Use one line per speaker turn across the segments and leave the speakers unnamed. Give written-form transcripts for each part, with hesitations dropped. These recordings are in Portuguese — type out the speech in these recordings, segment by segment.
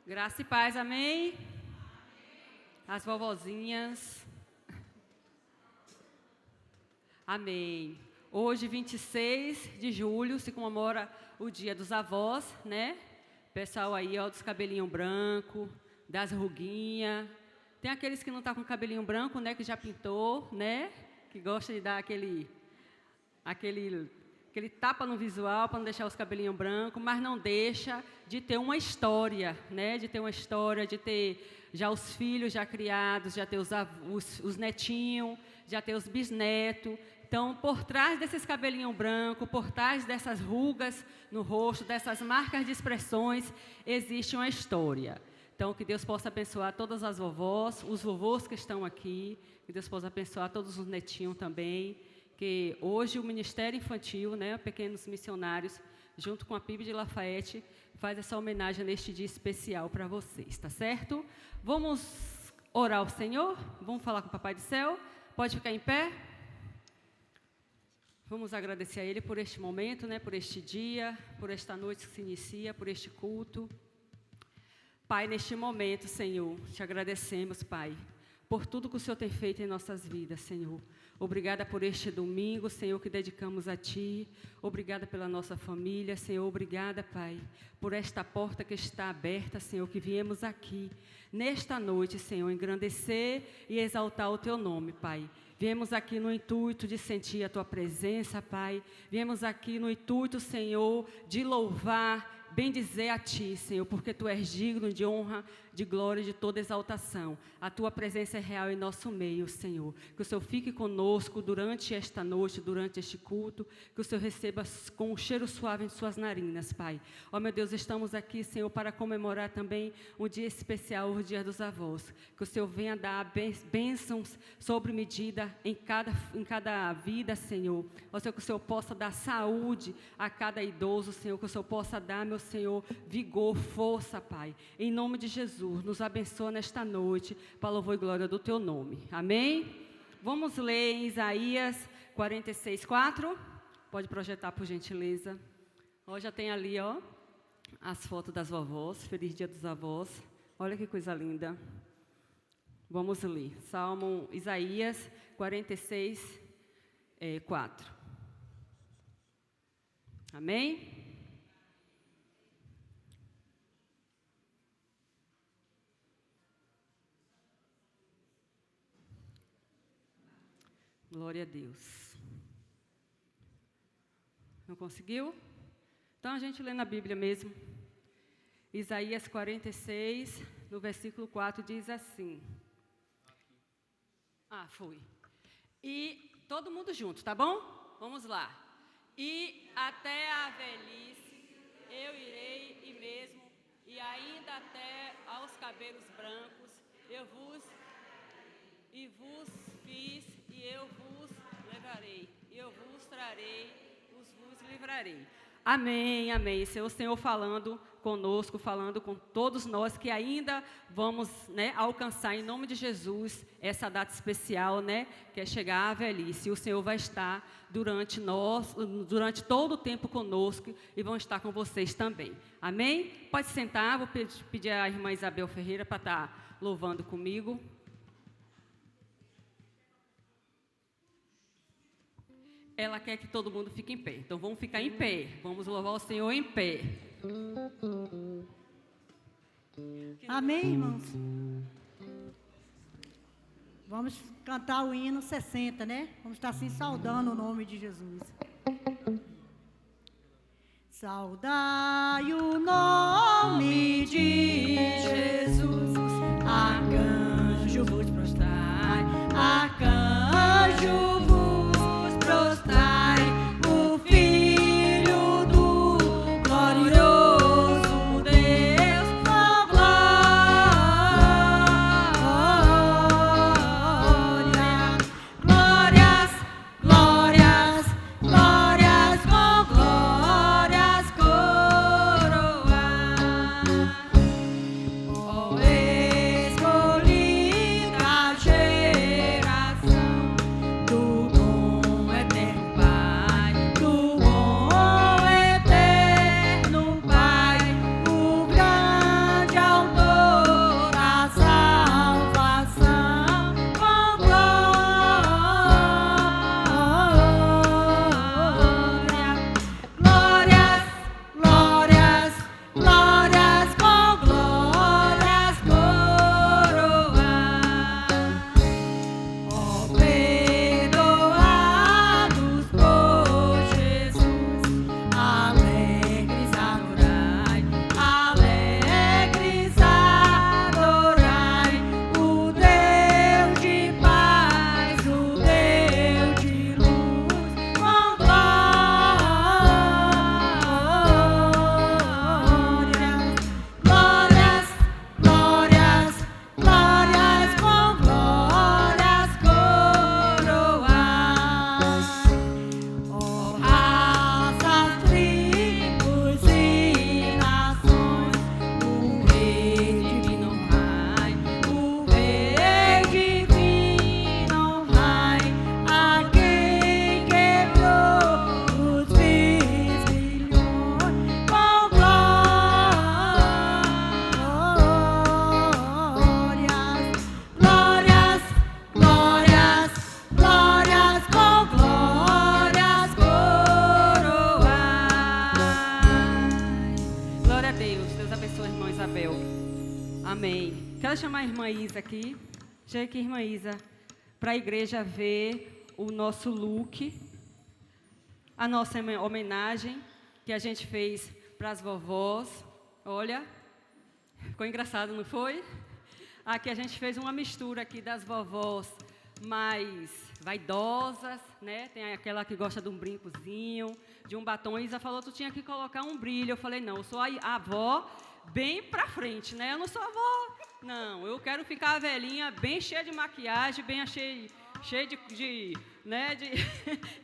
Graça e paz, amém? As vovozinhas. Amém. Hoje, 26 de julho, se comemora o Dia dos Avós, né? Pessoal aí, ó, dos cabelinhos brancos, das ruguinhas. Tem aqueles que não estão com cabelinho branco, né? Que já pintou, né? Que gosta de dar aquele tapa no visual para não deixar os cabelinhos brancos, mas não deixa de ter uma história, né? De ter uma história, de ter já os filhos já criados, já ter os netinhos, já ter os bisnetos. Então, por trás desses cabelinhos brancos, por trás dessas rugas no rosto, dessas marcas de expressões, existe uma história. Então, que Deus possa abençoar todas as vovós, os vovôs que estão aqui, que Deus possa abençoar todos os netinhos também, que hoje o Ministério Infantil, né, Pequenos Missionários, junto com a PIB de Lafayette, faz essa homenagem neste dia especial para vocês, tá certo? Vamos orar ao Senhor? Vamos falar com o Papai do Céu? Pode ficar em pé? Vamos agradecer a Ele por este momento, né, por este dia, por esta noite que se inicia, por este culto. Pai, neste momento, Senhor, te agradecemos, Pai, por tudo que o Senhor tem feito em nossas vidas, Senhor. Obrigada por este domingo, Senhor, que dedicamos a Ti. Obrigada pela nossa família, Senhor. Obrigada, Pai, por esta porta que está aberta, Senhor, que viemos aqui, nesta noite, Senhor, engrandecer e exaltar o Teu nome, Pai. Viemos aqui no intuito de sentir a Tua presença, Pai. Viemos aqui no intuito, Senhor, de louvar, bendizer a Ti, Senhor, porque Tu és digno de honra, de glória e de toda exaltação. A Tua presença é real em nosso meio, Senhor. Que o Senhor fique conosco durante esta noite, durante este culto. Que o Senhor receba com um cheiro suave em Suas narinas, Pai. Ó, meu Deus, estamos aqui, Senhor, para comemorar também um dia especial, o Dia dos Avós. Que o Senhor venha dar bênçãos sobre medida em cada vida, Senhor. Ó, Senhor, que o Senhor possa dar saúde a cada idoso, Senhor. Que o Senhor possa dar, meu Senhor, vigor, força, Pai. Em nome de Jesus, nos abençoa nesta noite, para louvor e glória do Teu nome. Amém? Vamos ler em Isaías 46:4. Pode projetar, por gentileza. Ó, já tem ali, ó, as fotos das vovós. Feliz Dia dos Avós. Olha que coisa linda. Vamos ler. Isaías 46:4. Amém? Glória a Deus. Não conseguiu? Então a gente lê na Bíblia mesmo. Isaías 46, no versículo 4, diz assim. Foi. E todo mundo junto, tá bom? Vamos lá. E até a velhice eu irei e mesmo, e ainda até aos cabelos brancos eu vos fiz, e eu vos levarei, e eu vos trarei, vos livrarei. Amém, amém. O Senhor falando conosco, falando com todos nós que ainda vamos, né, alcançar em nome de Jesus essa data especial, né, que é chegar à velhice. E o Senhor vai estar durante todo o tempo conosco e vão estar com vocês também. Amém? Pode sentar, vou pedir à irmã Isabel Ferreira para estar louvando comigo. Ela quer que todo mundo fique em pé. Então, vamos ficar em pé. Vamos louvar o Senhor em pé.
Amém, irmãos? Vamos cantar o hino 60, né? Vamos estar assim saudando o nome de Jesus. Saudai o nome de Jesus. Arcanjo vos prostrai. Arcanjo prostrai, o Filho do glorioso Deus, oh glória, glórias, glórias, glórias, com glórias coroar.
Isabel. Amém. Quero chamar a irmã Isa aqui. Chega aqui, irmã Isa, para a igreja ver o nosso look, a nossa homenagem que a gente fez para as vovós. Olha, ficou engraçado, não foi? Aqui a gente fez uma mistura aqui das vovós mais vaidosas, né? Tem aquela que gosta de um brincozinho, de um batom. A Isa falou, tu tinha que colocar um brilho. Eu falei, não, eu sou a avó bem pra frente, né? Eu não sou avó, não. Eu quero ficar a velhinha bem cheia de maquiagem, bem cheia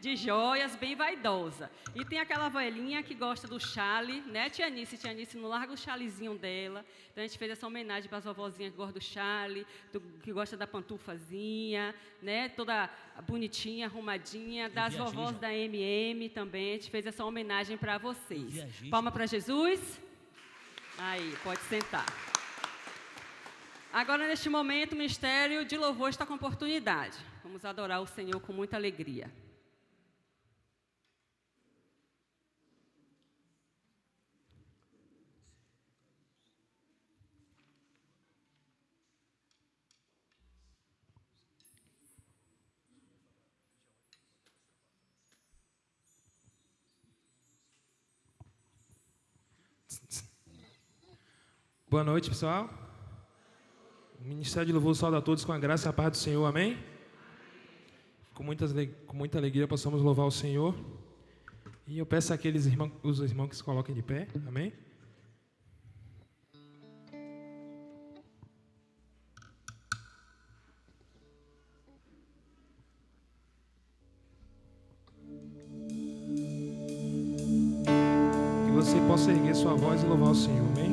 de joias, bem vaidosa. E tem aquela velhinha que gosta do chale, né? Tia Anice não larga o chalezinho dela. Então a gente fez essa homenagem para as vovozinhas que gostam do chale, que gosta da pantufazinha, né? Toda bonitinha, arrumadinha, das vovós da MM também. A gente fez essa homenagem para vocês. Palma para Jesus. Aí, pode sentar. Agora, neste momento, o Ministério de Louvor está com oportunidade. Vamos adorar o Senhor com muita alegria.
Boa noite, pessoal. O Ministério de Louvor saúda a todos com a graça e a paz do Senhor, amém? Com muita alegria possamos louvar o Senhor. E eu peço àqueles os irmãos que se coloquem de pé, amém? Que você possa erguer sua voz e louvar o Senhor, amém?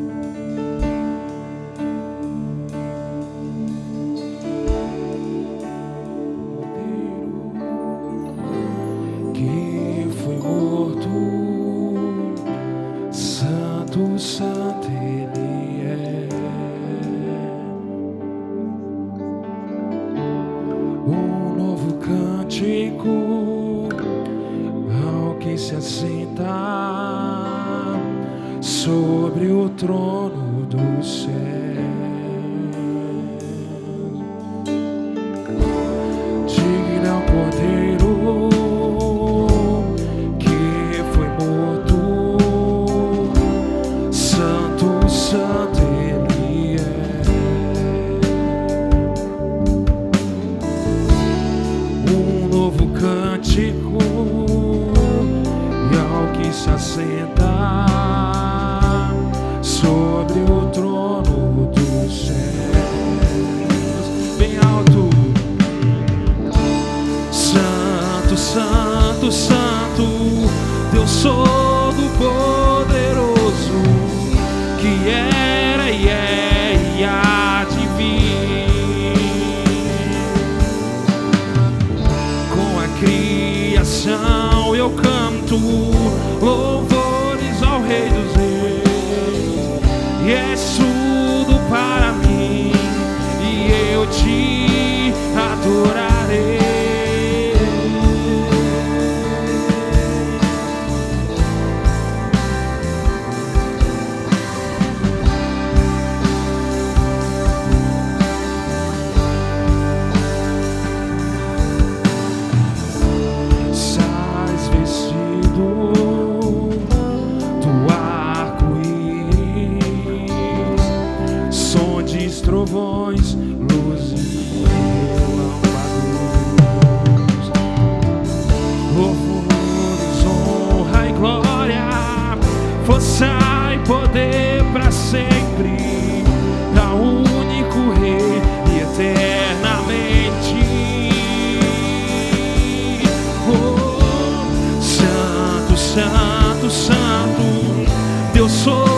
Santo Ele é, um novo cântico ao que se assenta sobre o trono do céu. Digno é o Cordeiro Santo Ele é, um novo cântico e ao que se assenta sobre o trono dos céus. Bem alto. Santo, Santo, Santo, Deus Todo-Poderoso, que era e é e há de vir. Com a criação eu canto louvores ao Rei dos Reis, e és tudo para mim, e eu te adorarei. Trovões, luzes e relâmpagos, louvores, honra e glória, força e poder para sempre, ao único Rei e eternamente. Oh, Santo, Santo, Santo, Deus Todo-Poderoso,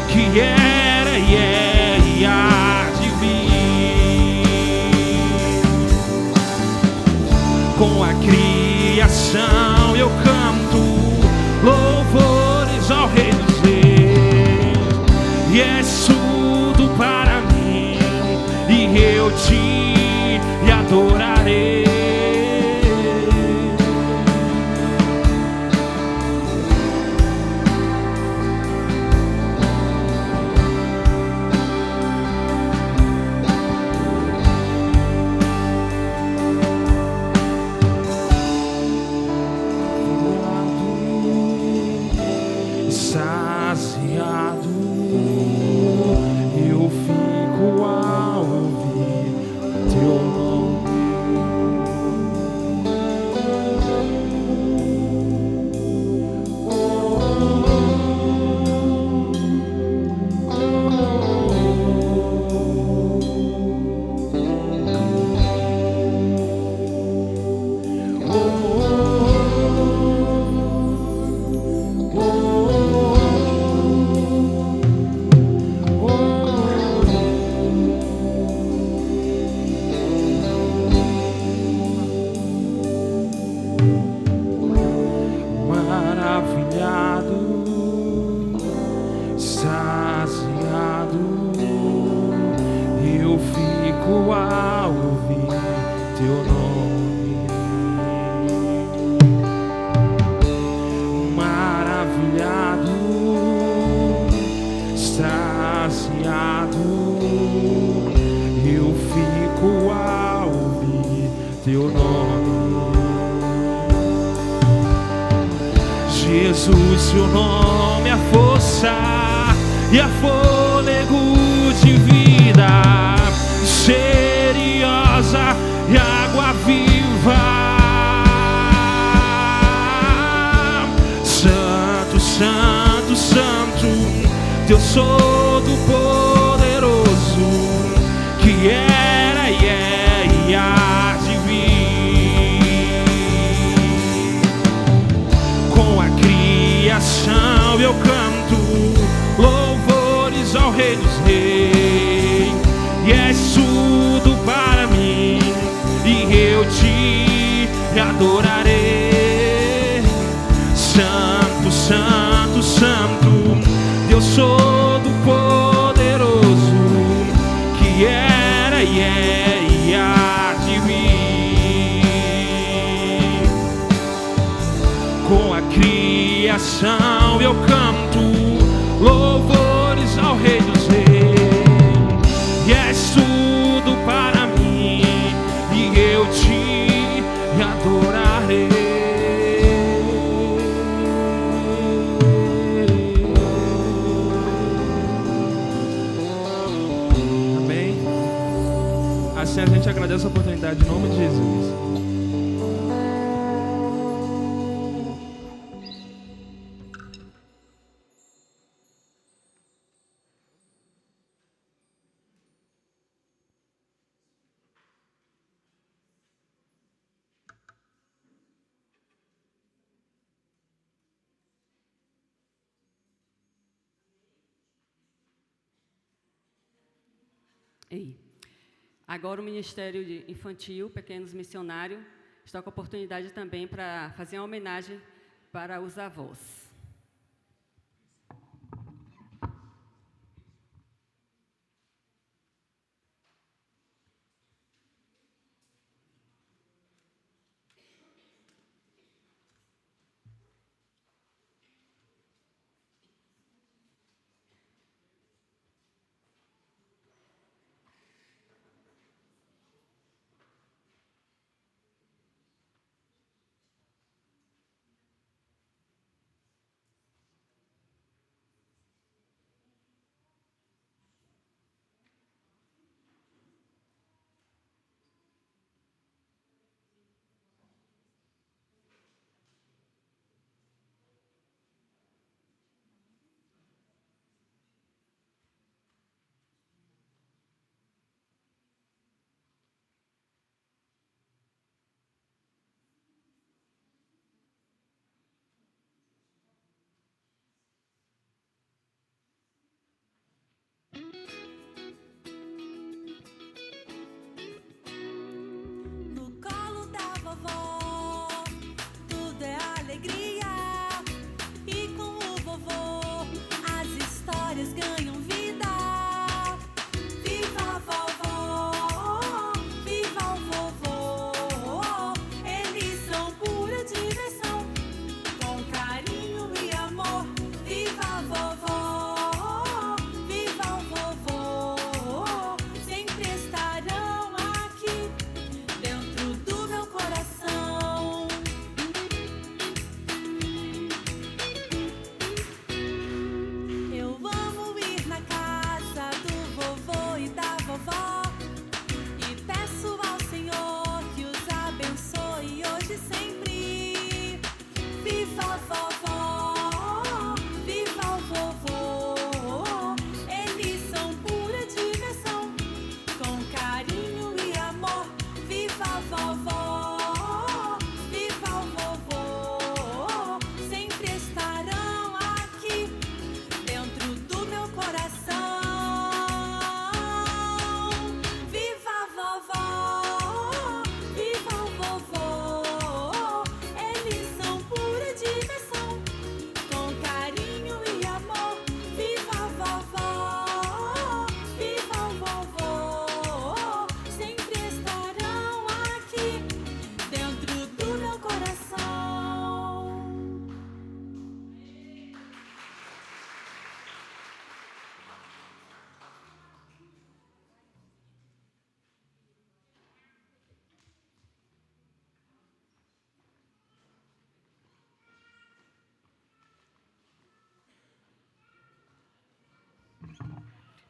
que era e é e há de vir. Com a criação eu canto louvores ao Rei dos Reis, e és tudo para mim, e eu te adorarei. eu fico ao ouvir teu nome. Maravilhado, saciado, eu fico ao ouvir teu nome. Maravilhado, saciado, eu fico ao ouvir teu nome. Jesus, seu nome é a força e a fôlego de vida, seriosa e água viva. Santo, santo, santo, Deus Todo-Poderoso, que era e é e há de vir. Com a criação eu canto louvores ao Rei dos Reis, e és tudo para mim, e eu te adorarei. Santo, santo, santo, Deus Todo-Poderoso, que era e é e há de vir. Com a criação eu canto louvores ao Rei dos Reis, e és tudo para mim, e eu te adorarei. Amém? Assim a gente agradece a oportunidade em nome de Jesus.
Ei. Agora o Ministério Infantil, Pequenos Missionários, está com a oportunidade também para fazer uma homenagem para os avós.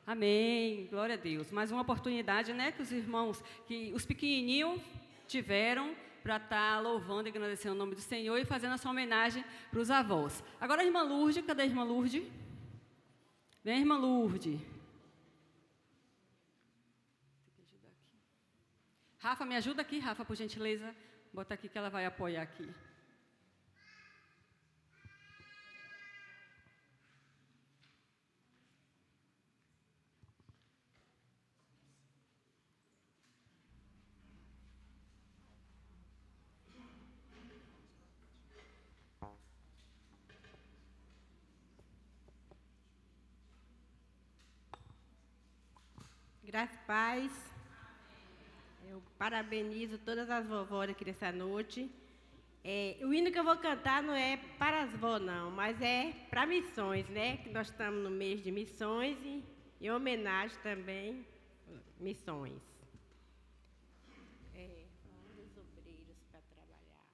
Amém, glória a Deus. Mais uma oportunidade, né, que os irmãos, que os pequenininhos tiveram para estar louvando e agradecendo o nome do Senhor e fazendo essa homenagem para os avós. Agora a irmã Lourdes, cadê a irmã Lourdes? Vem, irmã Lourdes. Rafa, me ajuda aqui, Rafa, por gentileza. Bota aqui que ela vai apoiar aqui.
Graças e paz. Eu parabenizo todas as vovós aqui nessa noite. O hino que eu vou cantar não é para as vó, não, mas é para missões, né? Que nós estamos no mês de missões e em homenagem também missões. Vamos os obreiros para trabalhar.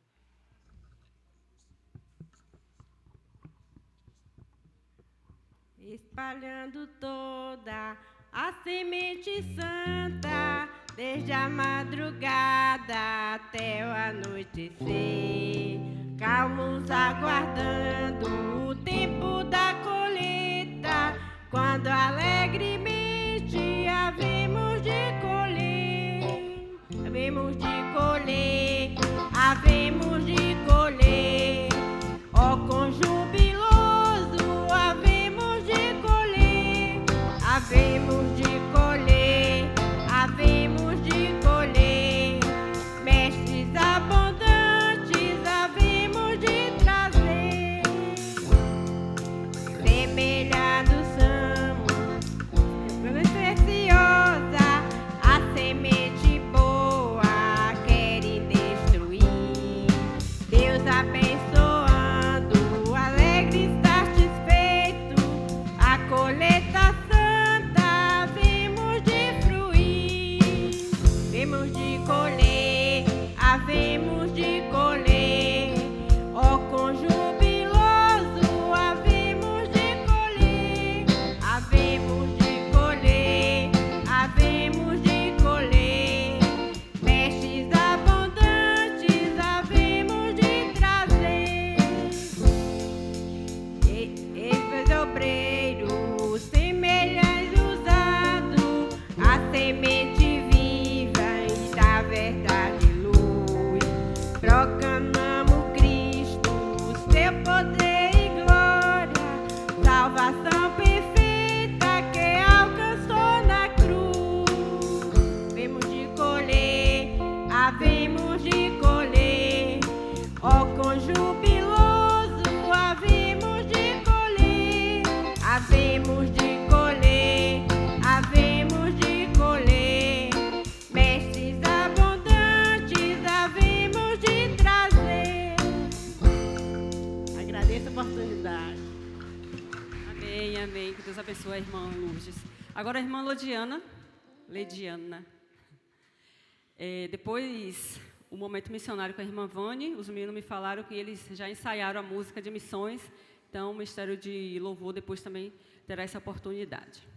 Espalhando toda a semente santa, desde a madrugada até o anoitecer, calmos aguardando o tempo da colheita, quando alegremente havemos de colher, havemos de colher, havemos de colher, ó quão jubiloso havemos de colher, havemos de colher, havemos de colher, mestres abundantes havemos de trazer, semelhados somos, preciosa, a semente boa querem destruir, Deus abençoando, alegre e satisfeito, a colheita santa havemos de fruir, havemos de colher, havemos de colher, ó quão jubiloso havemos de colher, havemos de colher, havemos de colher, mestres abundantes havemos de trazer. Esses obreiros semelhantes usando a semente viva e da verdade luz, proclamamos Cristo, seu poder e glória, salvação perfeita que alcançou na cruz. Havemos de colher, havemos de colher, ó quão jubiloso havemos de colher, havemos de colher, havemos de colher, mestres abundantes havemos de trazer. Agradeço a oportunidade.
Amém, amém. Que Deus abençoe a irmã Lourdes. Agora a irmã Lediana. Depois, o momento missionário com a irmã Vânia, os meninos me falaram que eles já ensaiaram a música de missões, então o Ministério de Louvor depois também terá essa oportunidade.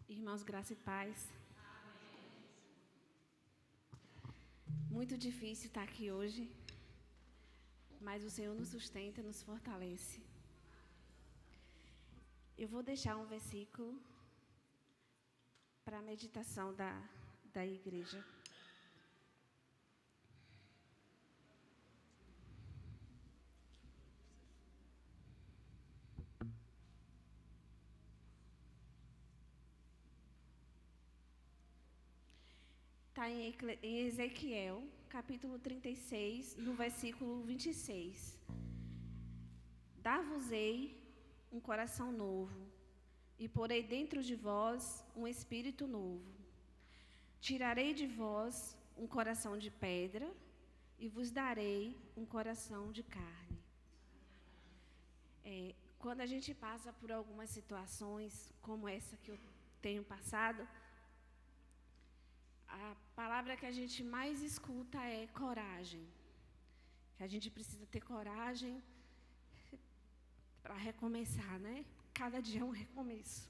Irmãos, graça e paz. Muito difícil estar aqui hoje, mas o Senhor nos sustenta, nos fortalece. Eu vou deixar um versículo para a meditação da igreja. Está em Ezequiel, capítulo 36, no versículo 26. Dar-vos-ei um coração novo, e porei dentro de vós um espírito novo. Tirarei de vós um coração de pedra, e vos darei um coração de carne. Quando a gente passa por algumas situações, como essa que eu tenho passado, a palavra que a gente mais escuta é coragem. Que a gente precisa ter coragem para recomeçar, né? Cada dia é um recomeço.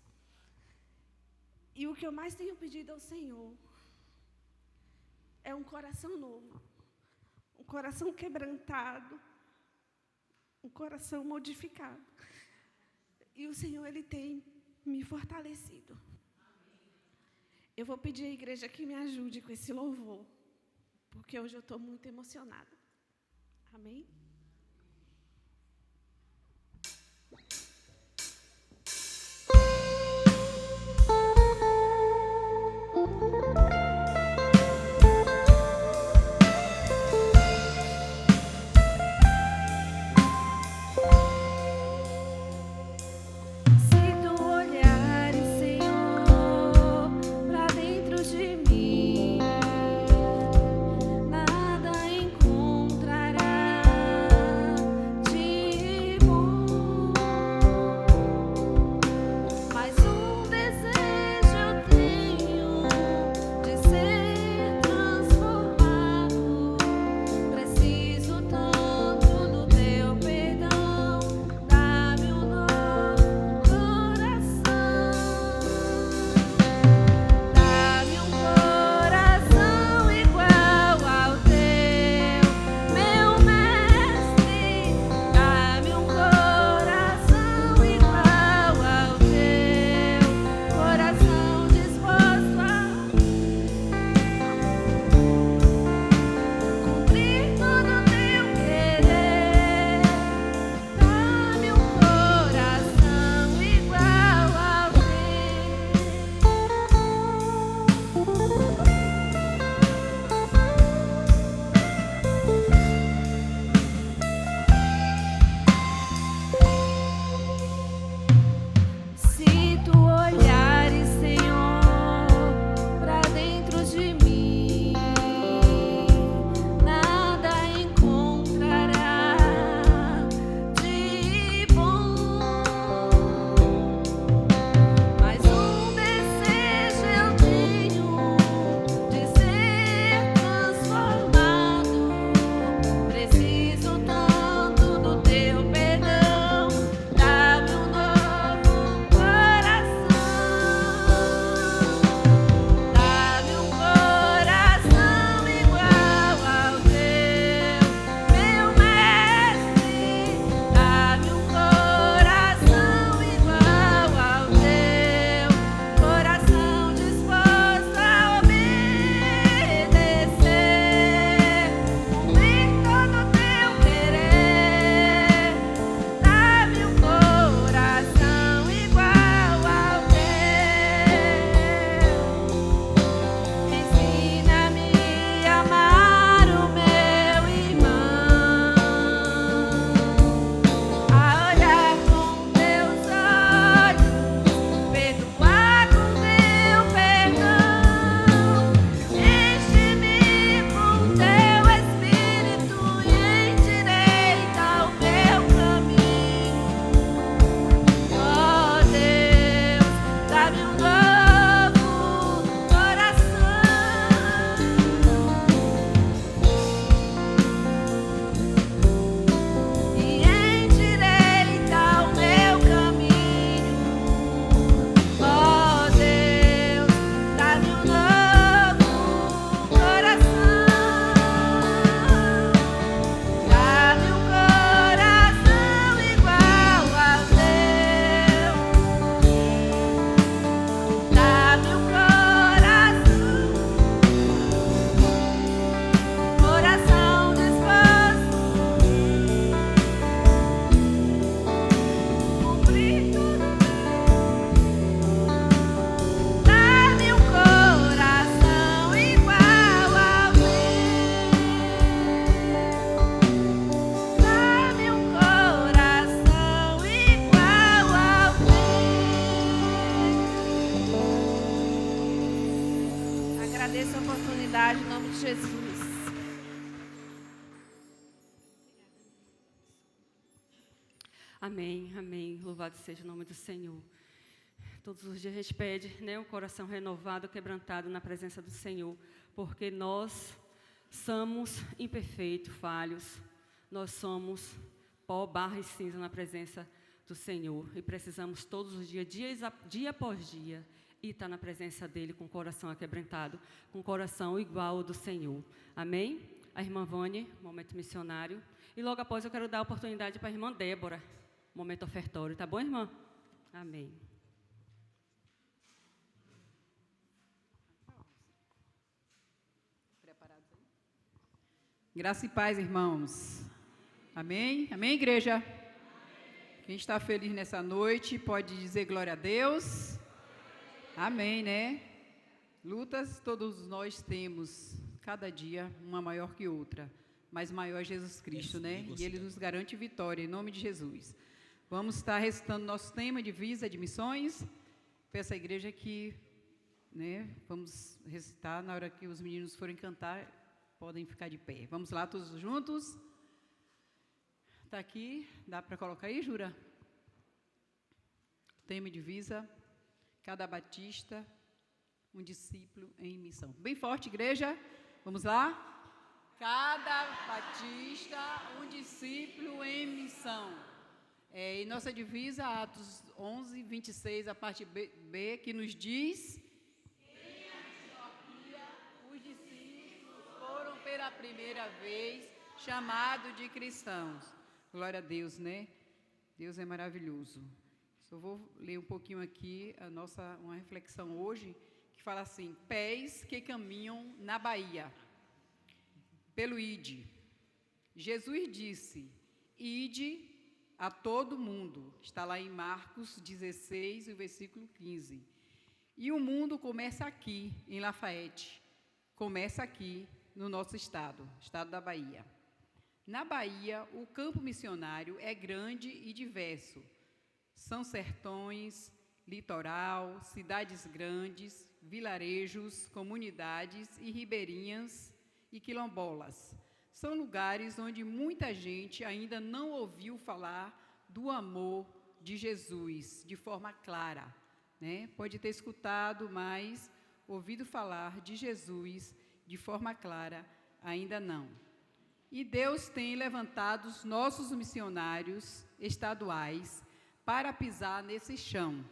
E o que eu mais tenho pedido ao Senhor é um coração novo, um coração quebrantado, um coração modificado. E o Senhor, Ele tem me fortalecido. Eu vou pedir à igreja que me ajude com esse louvor, porque hoje eu estou muito emocionada. Amém? Se tu olhares, Senhor, pra dentro de mim, nada encontrará de bom. Mas um desejo eu tenho de ser transformado. Preciso tanto do teu perdão. Dá-me um novo coração. Dá-me um coração igual ao teu, meu mestre. Dá-me um coração igual ao teu, coração disposto a cumprir todo o teu querer. Dá-me um coração igual ao teu. Se tu olhares, Senhor, pra dentro de mim, nada encontrará de bom. Mas um desejo eu tenho de ser transformado. Preciso tanto do teu perdão. Dá-me um novo coração. Dá-me um coração igual ao teu, meu mestre. Dá-me um coração igual ao teu, coração disposto a obedecer, cumprir todo o teu querer. Dá-me um coração igual ao teu. Ensina-me a amar o meu irmão, a olhar com teus olhos, perdoar com teu perdão. Enche-me com teu Espírito e endireita o meu caminho. Ó Deus, dá-me um novo coração e endireita o meu caminho. Ó Deus, dá-me um novo coração. Dá-me um coração igual ao teu. Dá-me um coração disposto a cumprir tudo. Dá-me um coração igual ao teu. Dá-me um coração igual ao teu. Agradeço a oportunidade em nome de Jesus.
Amém, amém. Louvado seja o nome do Senhor. Todos os dias a gente pede, né, um coração renovado, quebrantado na presença do Senhor, porque nós somos imperfeitos, falhos, nós somos pó, barro e cinza na presença do Senhor e precisamos todos os dias, dia após dia, e estar na presença dEle com o coração aquebrantado, com o coração igual ao do Senhor. Amém? A irmã Vânia, momento missionário, e logo após eu quero dar a oportunidade para a irmã Débora, momento ofertório, tá bom, irmã? Amém.
Graça e paz, irmãos. Amém? Amém, igreja? Quem está feliz nessa noite pode dizer glória a Deus. Amém, né? Lutas todos nós temos, cada dia uma maior que outra, mas maior é Jesus Cristo, né? E Ele nos garante vitória, em nome de Jesus. Vamos estar recitando nosso tema de visa de missões. Peço à igreja que, né, vamos recitar na hora que os meninos forem cantar. Podem ficar de pé. Vamos lá, todos juntos. Está aqui, dá para colocar aí, Jura? Tema de divisa, cada batista, um discípulo em missão. Bem forte, igreja. Vamos lá? Cada batista, um discípulo em missão. E nossa divisa, Atos 11, 26, a parte B, que nos diz... pela primeira vez, chamado de cristãos. Glória a Deus, né? Deus é maravilhoso. Só vou ler um pouquinho aqui uma reflexão hoje, que fala assim: pés que caminham na Bahia, pelo Ide. Jesus disse: Ide a todo mundo. Está lá em Marcos 16, o versículo 15. E o mundo começa aqui, em Lafayette. Começa aqui, no nosso estado da Bahia. Na Bahia, o campo missionário é grande e diverso. São sertões, litoral, cidades grandes, vilarejos, comunidades e ribeirinhas e quilombolas. São lugares onde muita gente ainda não ouviu falar do amor de Jesus de forma clara, né? Pode ter escutado, mas ouvido falar de Jesus de forma clara, ainda não. E Deus tem levantado os nossos missionários estaduais para pisar nesse chão.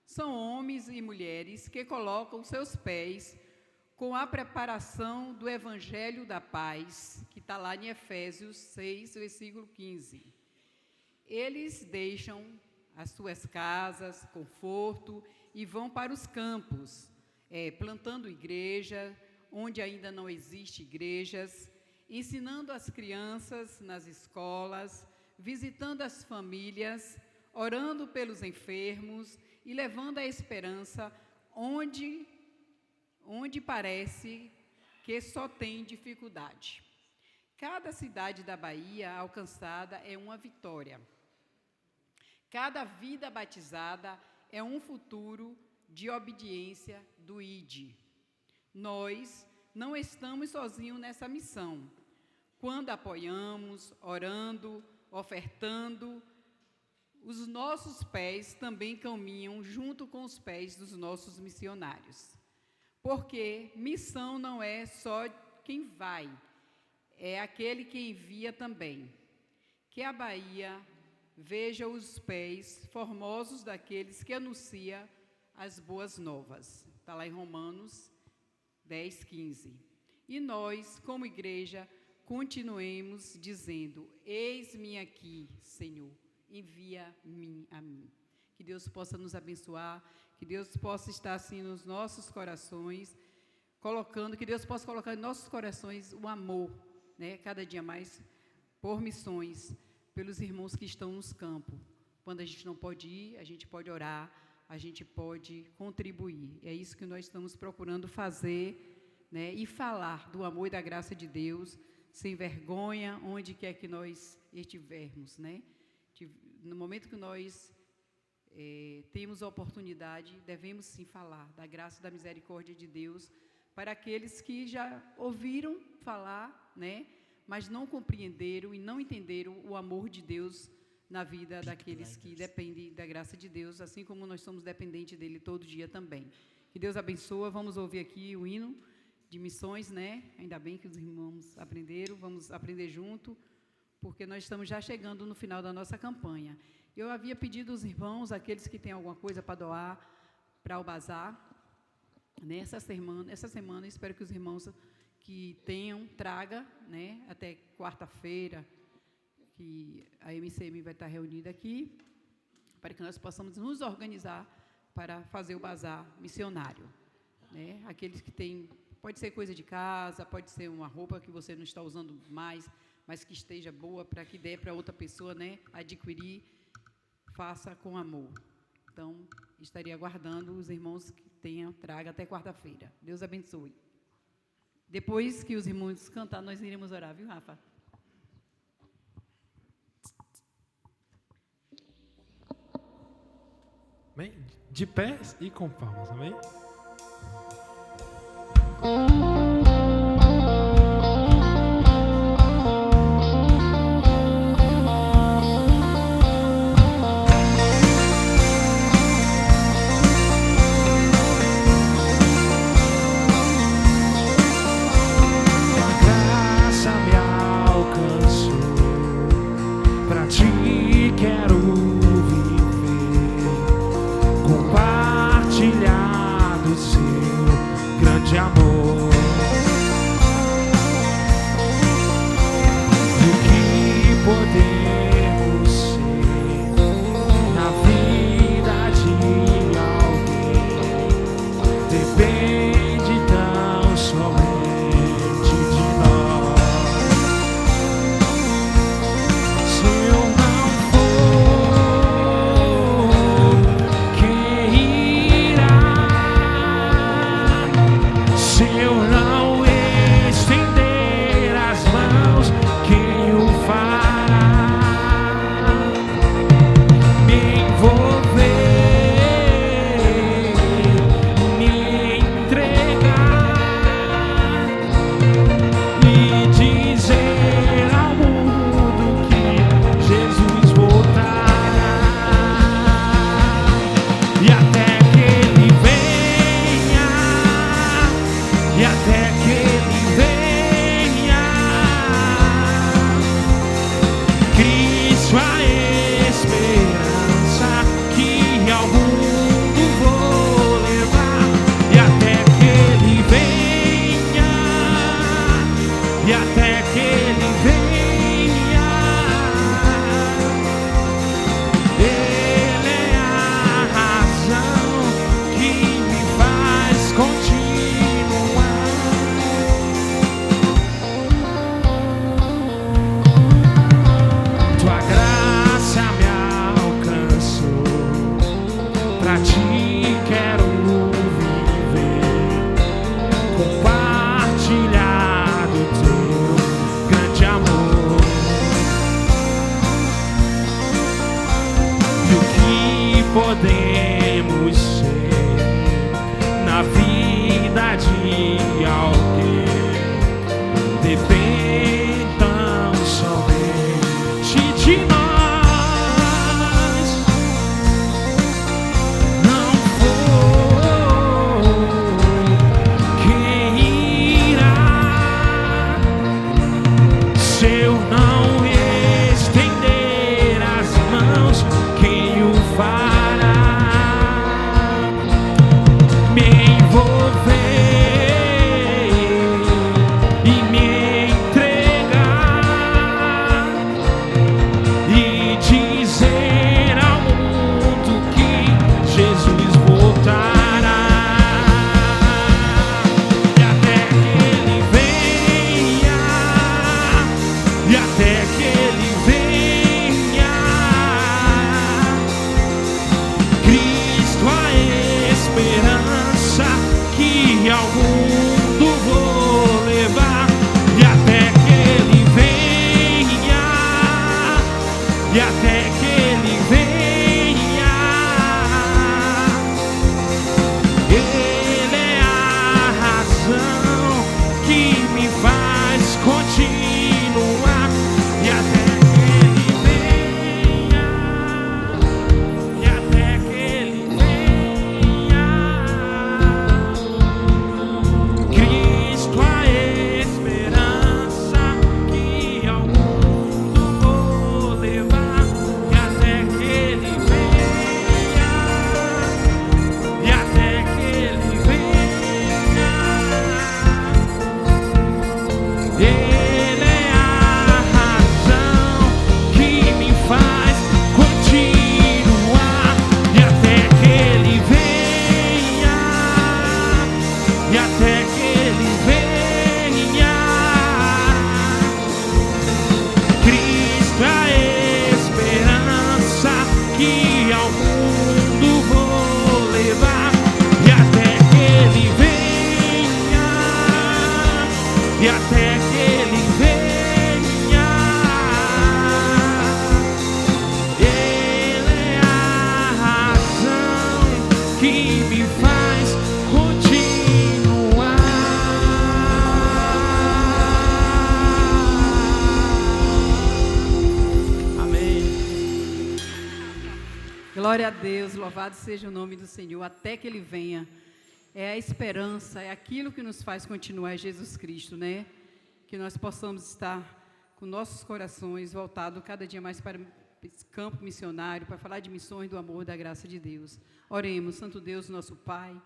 São homens e mulheres que colocam seus pés com a preparação do Evangelho da Paz, que está lá em Efésios 6, versículo 15. Eles deixam as suas casas, conforto, e vão para os campos, plantando igreja, onde ainda não existem igrejas, ensinando as crianças nas escolas, visitando as famílias, orando pelos enfermos e levando a esperança onde parece que só tem dificuldade. Cada cidade da Bahia alcançada é uma vitória. Cada vida batizada é um futuro de obediência do ID. Nós não estamos sozinhos nessa missão. Quando apoiamos, orando, ofertando, os nossos pés também caminham junto com os pés dos nossos missionários. Porque missão não é só quem vai, é aquele que envia também. Que a Bahia veja os pés formosos daqueles que anunciam as boas novas. Está lá em Romanos 10, 15. E nós, como igreja, continuemos dizendo: eis-me aqui, Senhor, envia-me a mim. Que Deus possa nos abençoar, que Deus possa estar assim nos nossos corações, que Deus possa colocar em nossos corações o amor, né, cada dia mais, por missões, pelos irmãos que estão nos campos. Quando a gente não pode ir, a gente pode orar, a gente pode contribuir. É isso que nós estamos procurando fazer, né, e falar do amor e da graça de Deus, sem vergonha, onde quer que nós estivermos, né? No momento que nós temos a oportunidade, devemos sim falar da graça e da misericórdia de Deus para aqueles que já ouviram falar, né, mas não compreenderam e não entenderam o amor de Deus na vida daqueles que dependem da graça de Deus, assim como nós somos dependentes dele todo dia também. Que Deus abençoe. Vamos ouvir aqui o hino de missões, né? Ainda bem que os irmãos aprenderam, vamos aprender junto, porque nós estamos já chegando no final da nossa campanha. Eu havia pedido aos irmãos, aqueles que têm alguma coisa para doar para o bazar, essa semana, espero que os irmãos que tenham, traga, né, até quarta-feira, que a MCM vai estar reunida aqui, para que nós possamos nos organizar para fazer o bazar missionário, né? Aqueles que têm, pode ser coisa de casa, pode ser uma roupa que você não está usando mais, mas que esteja boa para que dê para outra pessoa, né, adquirir, faça com amor. Então, estaria aguardando os irmãos que tenham, traga até quarta-feira. Deus abençoe. Depois que os irmãos cantar, nós iremos orar, viu, Rafa?
Amém? De pé e com palmas, amém? Podemos ser na vida de alguém, depende tão somente de nós. Não foi quem irá se eu não estender as mãos, quem o faz? E até que Ele venha. Ele é a razão que me faz continuar. Amém.
Glória a Deus, louvado seja o nome do Senhor, até que Ele venha. É a esperança, é aquilo que nos faz continuar, é Jesus Cristo, né? Que nós possamos estar com nossos corações voltados cada dia mais para esse campo missionário, para falar de missões, do amor, da graça de Deus. Oremos, Santo Deus, nosso Pai.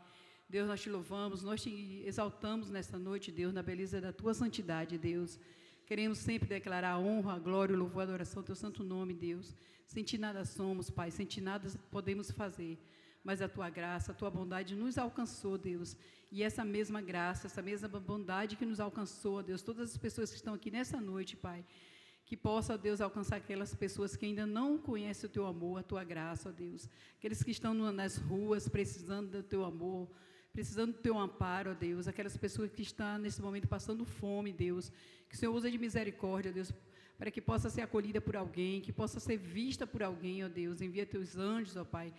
Deus, nós te louvamos, nós te exaltamos nesta noite, Deus, na beleza da tua santidade, Deus. Queremos sempre declarar a honra, a glória, o louvor, a adoração ao teu santo nome, Deus. Sem ti nada somos, Pai, sem ti nada podemos fazer. Mas a tua graça, a tua bondade nos alcançou, Deus. E essa mesma graça, essa mesma bondade que nos alcançou, Deus, todas as pessoas que estão aqui nessa noite, Pai, que possa, Deus, alcançar aquelas pessoas que ainda não conhecem o teu amor, a tua graça, ó Deus. Aqueles que estão nas ruas precisando do teu amor, precisando do teu amparo, ó Deus. Aquelas pessoas que estão nesse momento passando fome, Deus. Que o Senhor use de misericórdia, Deus, para que possa ser acolhida por alguém, que possa ser vista por alguém, ó Deus. Envia teus anjos, ó Pai.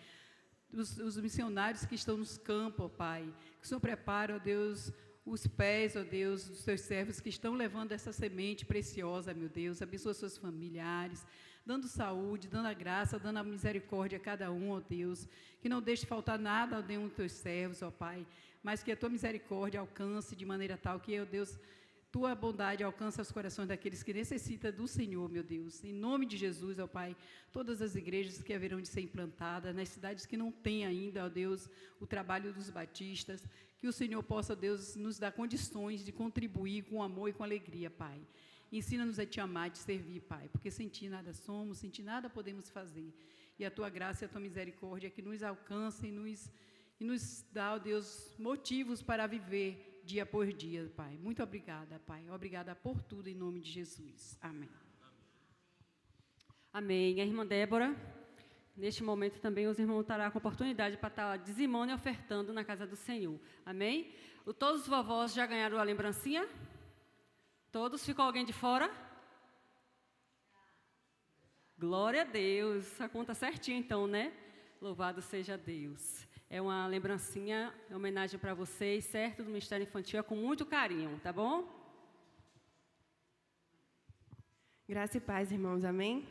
Os missionários que estão nos campos, ó Pai, que o Senhor prepara, ó Deus, os pés, ó Deus, dos teus servos que estão levando essa semente preciosa, meu Deus, abençoa seus familiares, dando saúde, dando a graça, dando a misericórdia a cada um, ó Deus, que não deixe faltar nada a nenhum dos teus servos, ó Pai, mas que a tua misericórdia alcance de maneira tal que, ó Deus, tua bondade alcança os corações daqueles que necessitam do Senhor, meu Deus. Em nome de Jesus, ó Pai, todas as igrejas que haverão de ser implantadas, nas cidades que não têm ainda, ó Deus, o trabalho dos batistas, que o Senhor possa, Deus, nos dar condições de contribuir com amor e com alegria, Pai. Ensina-nos a te amar e te servir, Pai, porque sem ti nada somos, sem ti nada podemos fazer. E a tua graça e a tua misericórdia que nos alcança e nos dá, ó Deus, motivos para viver dia por dia, Pai. Muito obrigada, Pai. Obrigada por tudo, em nome de Jesus. Amém.
Amém. A irmã Débora, neste momento também os irmãos estarão com oportunidade para estar dizimando e ofertando na casa do Senhor. Amém? Todos os vovós já ganharam a lembrancinha? Todos? Ficou alguém de fora? Glória a Deus. A conta certinha então, né? Louvado seja Deus. É uma lembrancinha, é homenagem para vocês, certo? Do Ministério Infantil, é com muito carinho, tá bom?
Graça e paz, irmãos, amém?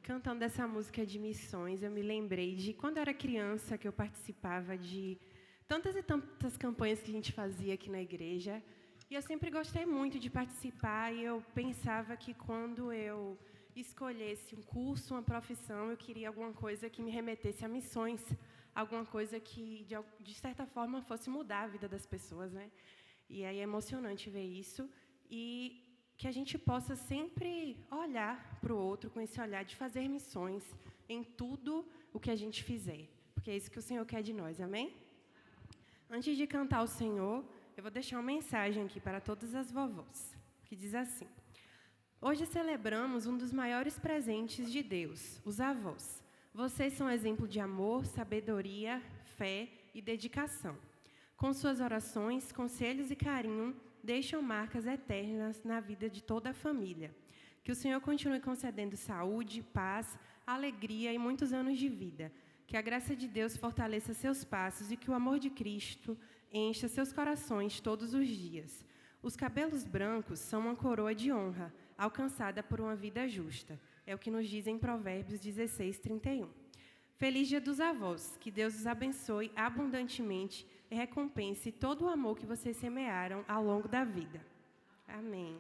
Cantando essa música de missões, eu me lembrei de quando eu era criança, que eu participava de tantas e tantas campanhas que a gente fazia aqui na igreja, e eu sempre gostei muito de participar, e eu pensava que quando eu escolhesse um curso, uma profissão, eu queria alguma coisa que me remetesse a missões, alguma coisa que, de certa forma, fosse mudar a vida das pessoas, né? E aí é emocionante ver isso, e que a gente possa sempre olhar para o outro com esse olhar de fazer missões em tudo o que a gente fizer, porque é isso que o Senhor quer de nós, amém? Antes de cantar ao Senhor, eu vou deixar uma mensagem aqui para todas as vovós, que diz assim: hoje celebramos um dos maiores presentes de Deus, os avós. Vocês são exemplo de amor, sabedoria, fé e dedicação. Com suas orações, conselhos e carinho, deixam marcas eternas na vida de toda a família. Que o Senhor continue concedendo saúde, paz, alegria e muitos anos de vida. Que a graça de Deus fortaleça seus passos e que o amor de Cristo encha seus corações todos os dias. Os cabelos brancos são uma coroa de honra, alcançada por uma vida justa. É o que nos diz em Provérbios 16:31. Feliz Dia dos Avós, que Deus os abençoe abundantemente e recompense todo o amor que vocês semearam ao longo da vida. Amém.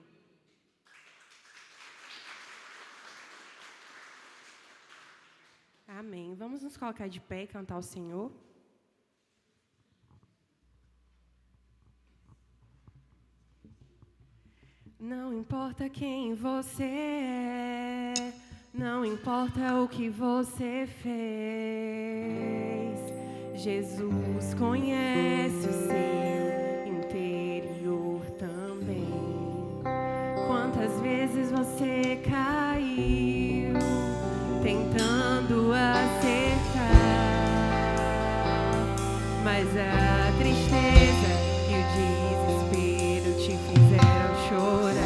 Amém. Vamos nos colocar de pé e cantar ao Senhor. Não importa quem você é, não importa o que você fez, Jesus conhece o seu interior também. Quantas vezes você caiu, tentando acertar, mas a tristeza e o desespero te fizeram chorar.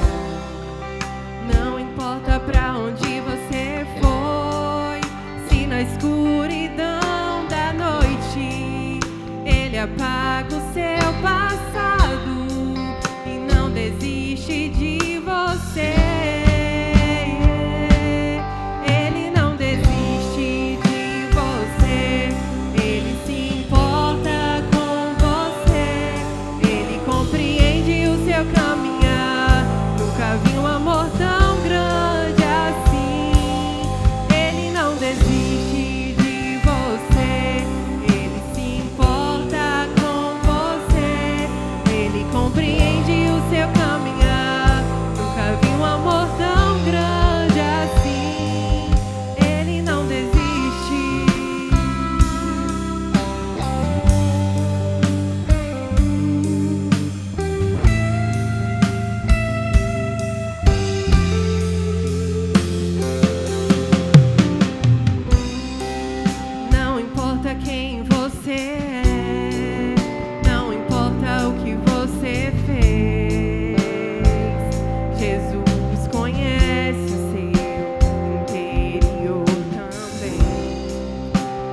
Jesus conhece o seu interior também.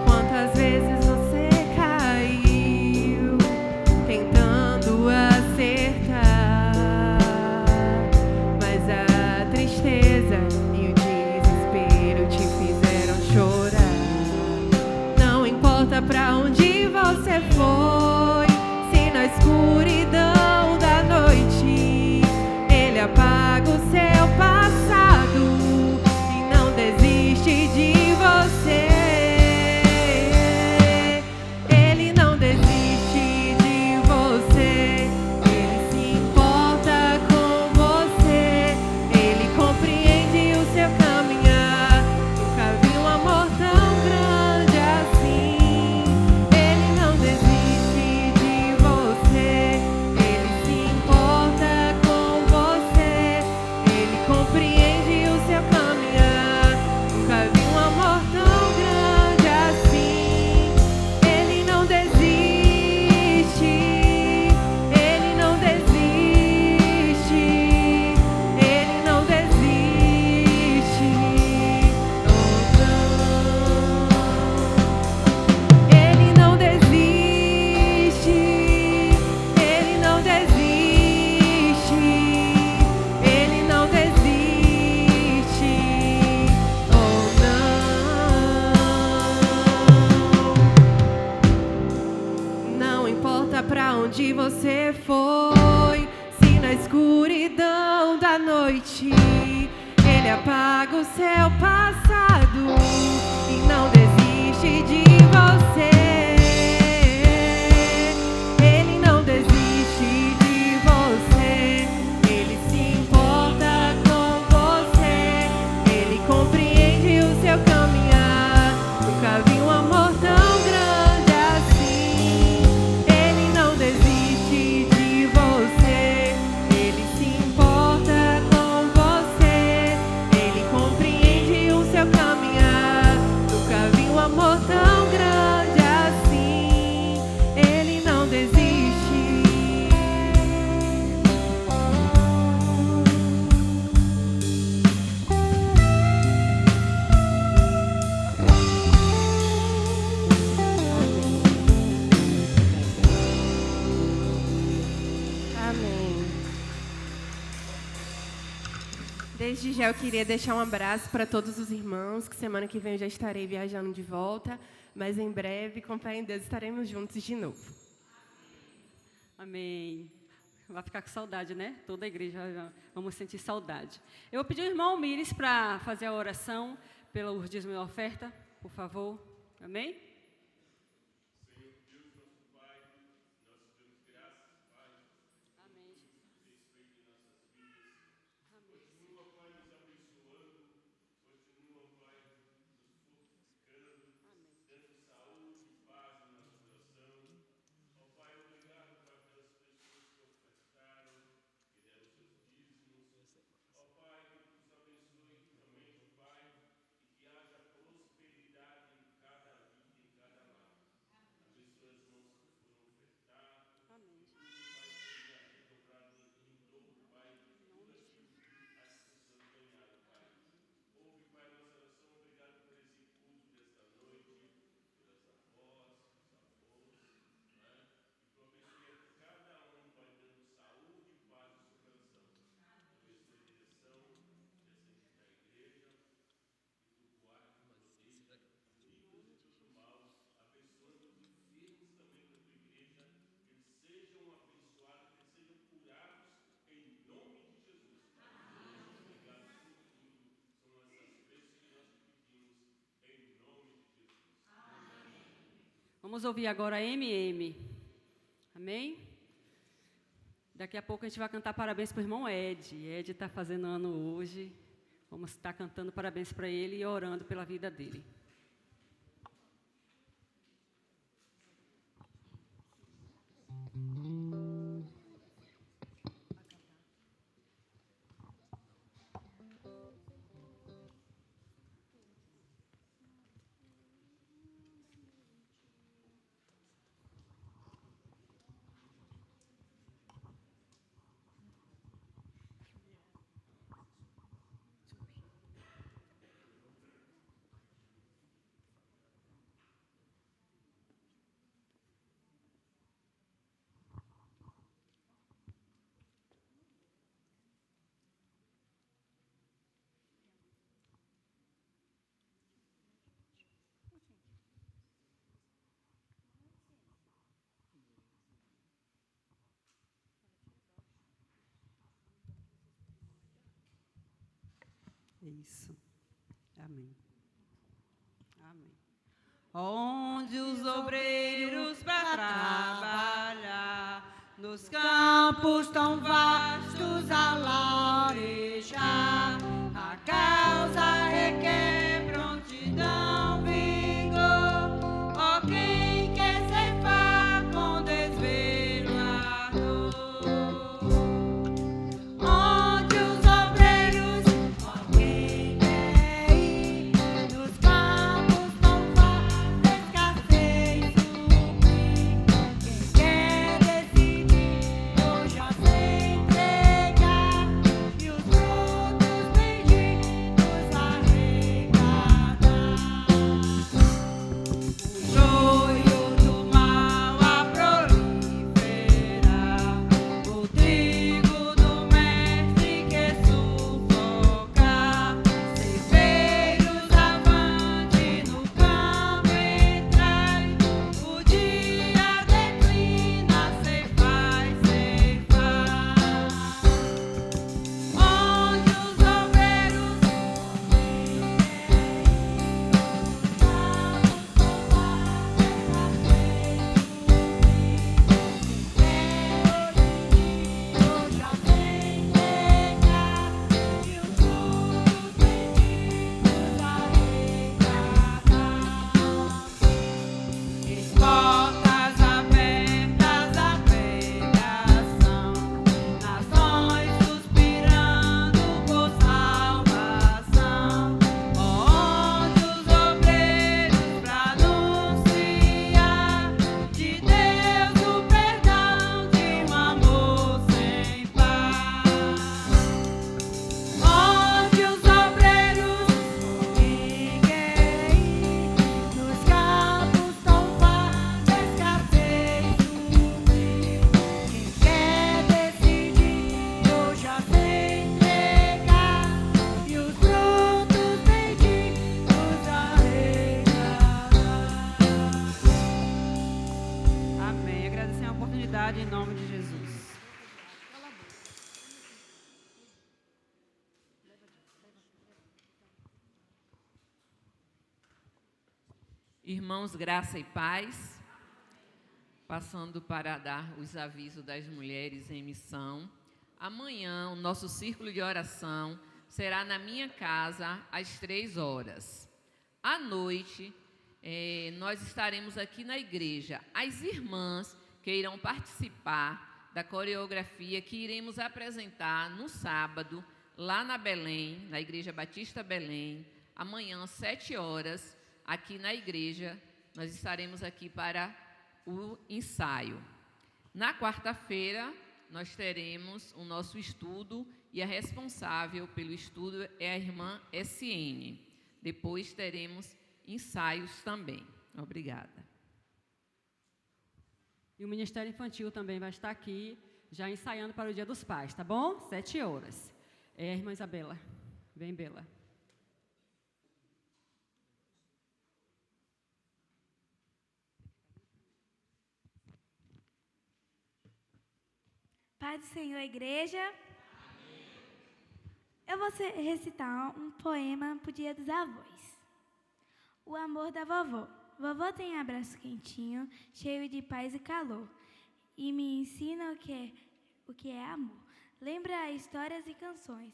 Quantas vezes você caiu tentando acertar, mas a tristeza e o desespero te fizeram chorar. Não importa pra onde você foi, se na escuridão da noite Ele apaga o seu passado e não desiste de você. Ele não desiste de você. Ele se importa com você. Ele compreende o seu caminhar. Nunca vi um amor tão grande assim. Ele não desiste de você. Ele se importa com você. Ele compreende o seu caminhar. Nunca vi um amor tão grande assim. Ele não desiste. Ele não desiste. Ele não desiste. Oh, não. Ele não desiste. Ele não desiste. Ele não desiste. Oh, não. Não importa pra onde você foi, se na escuridão da noite Ele apaga o seu passado e não desiste de você. Ele não desiste de você. Ele se importa com você. Ele compreende o seu caminhar. Nunca vi um amor tão grande assim. Ele não desiste de você. Ele se importa com você. Ele compreende o seu caminhar. Nunca vi um amor tão grande assim. Ele não desiste. Amém. Desde já eu queria deixar um abraço para todos os irmãos, que semana que vem eu já estarei viajando de volta, mas em breve, com fé em Deus, estaremos juntos de novo.
Amém. Vai ficar com saudade, né? Toda a igreja vamos sentir saudade. Eu vou pedir ao irmão Mires para fazer a oração pelo dízimo e oferta, por favor. Amém? Vamos ouvir agora a MM. Amém? Daqui a pouco a gente vai cantar parabéns para o irmão Ed. Ed está fazendo ano hoje. Vamos estar cantando parabéns para ele e orando pela vida dele.
Isso. Amém. Amém. Onde os obreiros para trabalhar, nos campos tão vastos a larejar, a causa requer prontidão, vigor. Ó, quem quer ceifar com desvelo ardor. Onde os obreiros, ó, quem quer ir, nos campos tão vastos, escassez suprir. Quem quer decidir, hoje a se entregar, e os frutos benditos arrecadar. O joio do mal a proliferar, o trigo do mestre que sufocar. Ceifeiros avante no campo entrai, o dia declina, ceifai, ceifai. Onde os obreiros portas abertas à pregação, nações suspirando por salvação. Onde os obreiros pra anunciar de Deus o perdão de um amor sem par. Onde os obreiros quem quer ir, nos campos tão vastos, escassez suprir. Quem quer decidir, hoje a se entregar, e os frutos benditos arrecadar. Amém. Agradecemos a oportunidade em nome de Jesus.
Irmãos, graça e paz. Passando para dar os avisos das mulheres em missão. Amanhã, o nosso círculo de oração será na minha casa, às 3h. À noite, nós estaremos aqui na igreja. As irmãs que irão participar da coreografia que iremos apresentar no sábado, lá na Belém, na Igreja Batista Belém, amanhã, às 7h, aqui na igreja, nós estaremos aqui para o ensaio. Na quarta-feira, nós teremos o nosso estudo e a responsável pelo estudo é a irmã SN. Depois teremos ensaios também. Obrigada.
E o Ministério Infantil também vai estar aqui, já ensaiando para o Dia dos Pais, tá bom? 7h. É a irmã Isabela. Vem, Bela.
Paz do Senhor, igreja. Eu vou recitar um poema para o Dia dos Avós. O amor da vovó. Vovó tem abraço quentinho, cheio de paz e calor, e me ensina o que é amor. Lembra histórias e canções,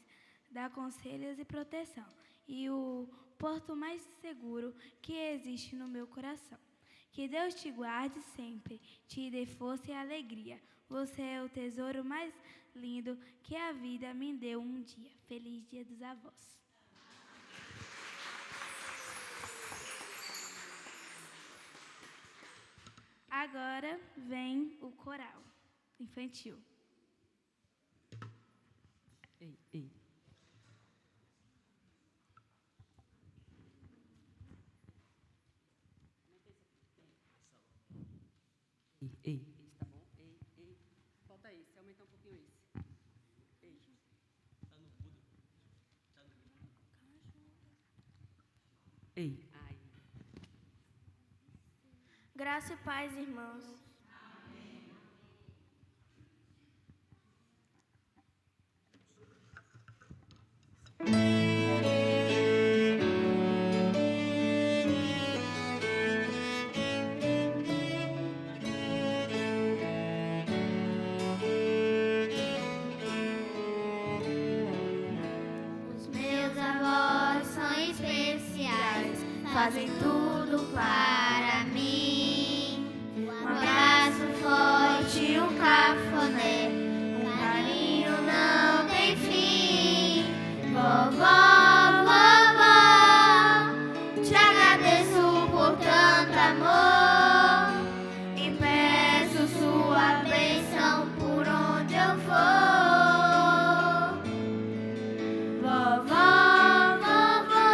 dá conselhos e proteção, e o porto mais seguro que existe no meu coração. Que Deus te guarde sempre, te dê força e alegria. Você é o tesouro mais lindo que a vida me deu um dia. Feliz Dia dos Avós. Agora vem o coral infantil.
Ei, ei. Ei, ei. Tá bom? Ei, ei. Falta esse, aumentar um pouquinho esse. Ei. Tá no mudo. Tá no mudo. Ei. Ai.
Graça e paz, irmãos. Amém.
fazem tudo para mim. Um abraço forte, um cafuné, um carinho não tem fim. Vovó, vovó, te agradeço por tanto amor e peço sua bênção por onde eu for. Vovó, vovó,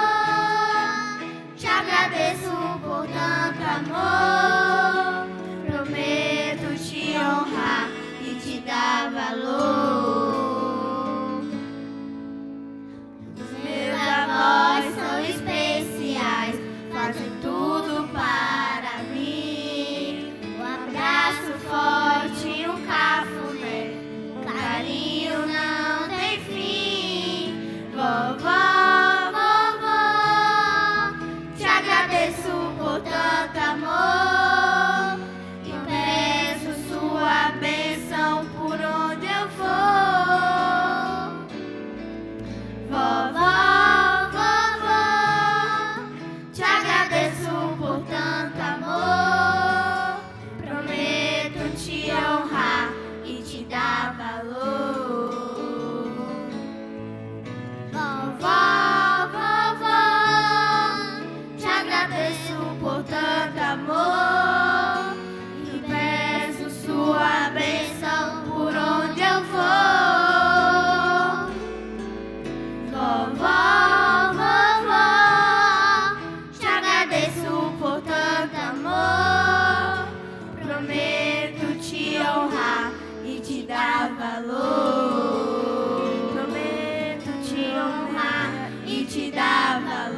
te agradeço por tanto amor, prometo te honrar e te dar valor. Os meus avós são especiais, fazem tudo para mim. Um abraço forte, um cafuné, um carinho não tem fim. Vovó, vovó, te agradeço por tanto amor e peço sua bênção por onde eu for. Vovó, vovó, te agradeço por tanto amor, prometo te honrar e te dar valor. Vovó, vovó, te agradeço por tanto amor e peço sua bênção por onde eu for. Vovó, vovó, te agradeço por tanto amor, prometo te honrar e te dar valor. Prometo te honrar e te dar valor.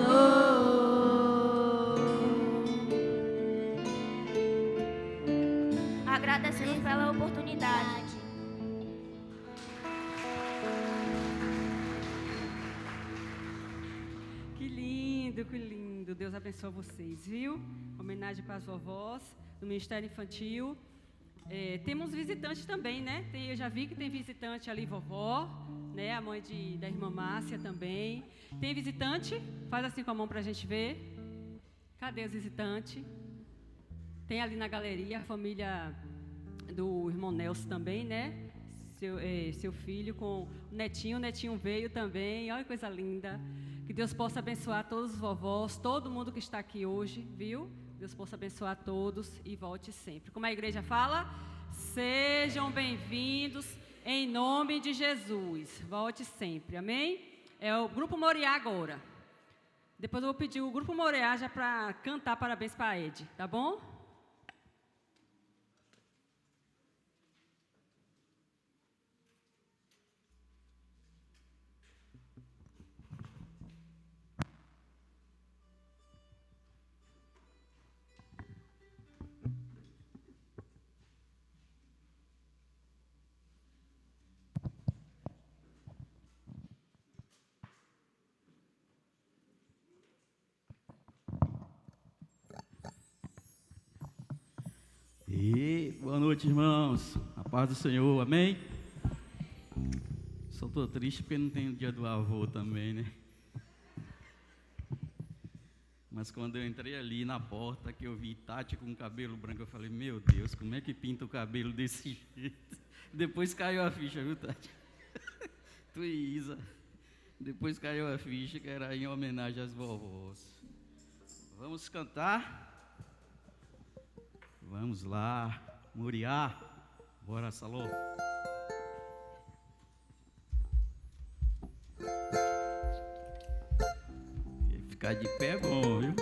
Agradecemos pela oportunidade.
Que lindo, que lindo. Deus abençoe vocês, viu? Homenagem para as vovós do Ministério Infantil. Temos visitantes também, né? Eu já vi que tem visitante ali, vovó, né? A mãe da irmã Márcia também. Tem visitante? Faz assim com a mão para a gente ver. Cadê os visitantes? Tem ali na galeria a família do irmão Nelson também, né? Seu filho com o netinho. O netinho veio também. Olha que coisa linda. Que Deus possa abençoar todos os vovós, todo mundo que está aqui hoje, viu? Deus possa abençoar todos e volte sempre. Como a igreja fala, sejam bem-vindos em nome de Jesus. Volte sempre, amém? É o Grupo Moriá agora. Depois eu vou pedir o Grupo Moriá já para cantar parabéns para a Ed, tá bom?
Boa noite, irmãos. A paz do Senhor, amém? Só estou triste porque não tem o dia do avô também, né? Mas quando eu entrei ali na porta, que eu vi Tati com cabelo branco, eu falei, meu Deus, como é que pinta o cabelo desse jeito? Depois caiu a ficha, viu, Tati? Tu e Isa. Depois caiu a ficha, que era em homenagem às vovós. Vamos cantar? Vamos lá, Moriá, bora, Salô. Ficar de pé é bom, viu?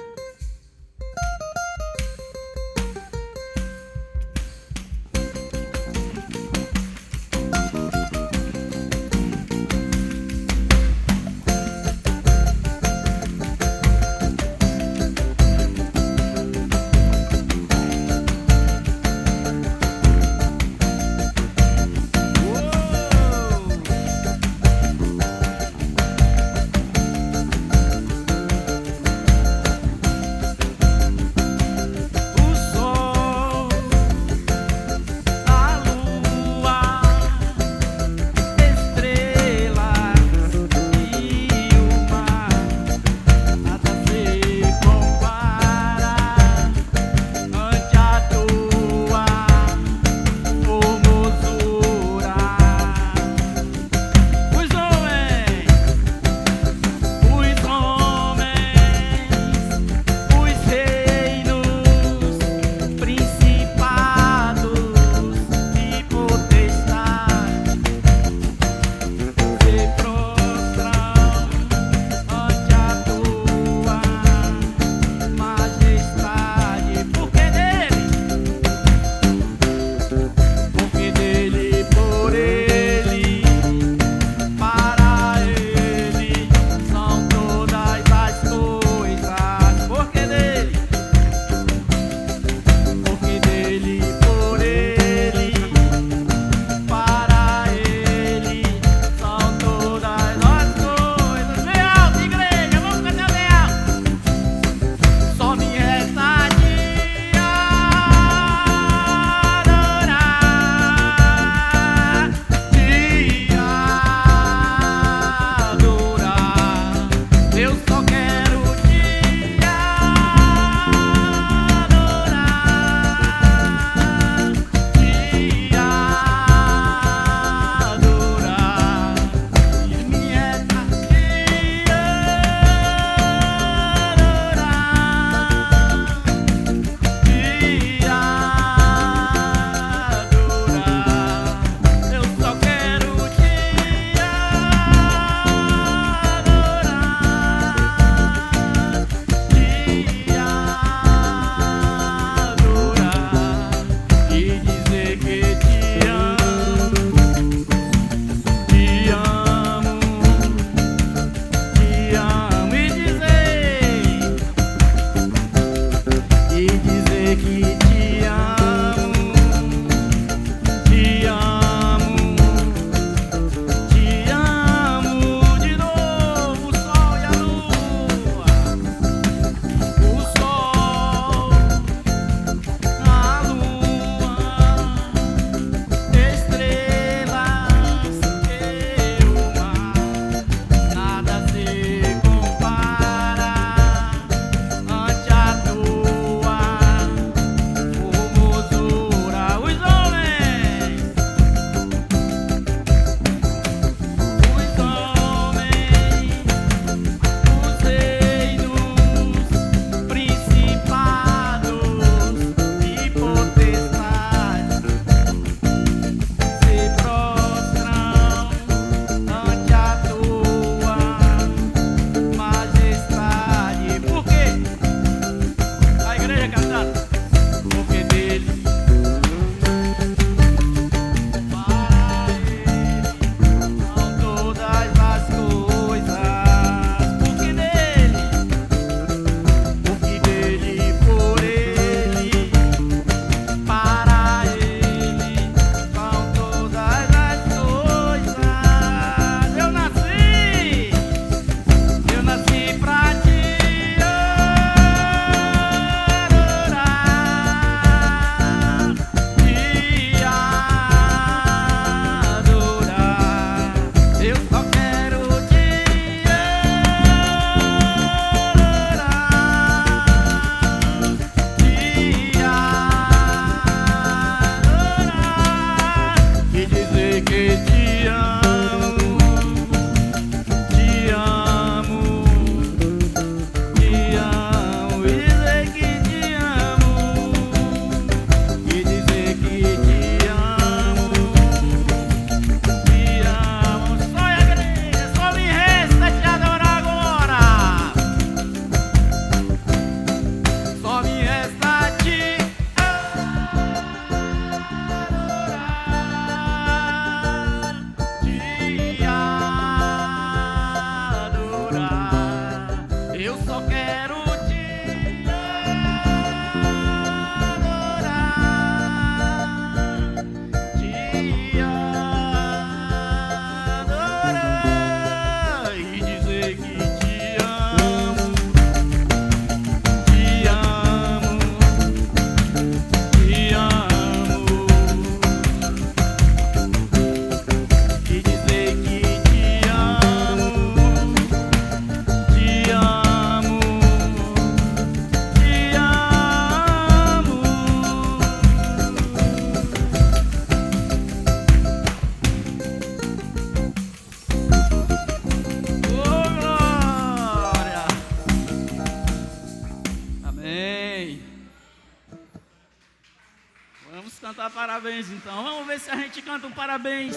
parabéns, então. Vamos ver se a gente canta um parabéns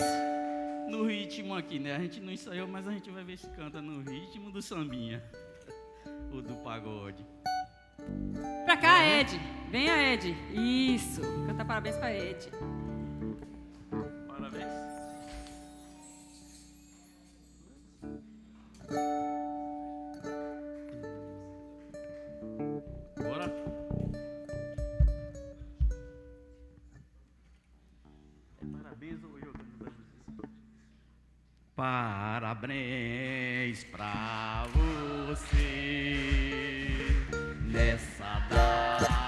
no ritmo aqui, né? A gente não ensaiou, mas a gente vai ver se canta no ritmo do sambinha ou do pagode.
Pra cá, Ed. Venha, Ed. Isso. Canta parabéns pra Ed.
Parabéns. Bora. Parabéns ou eu cantando? Parabéns pra você nessa data.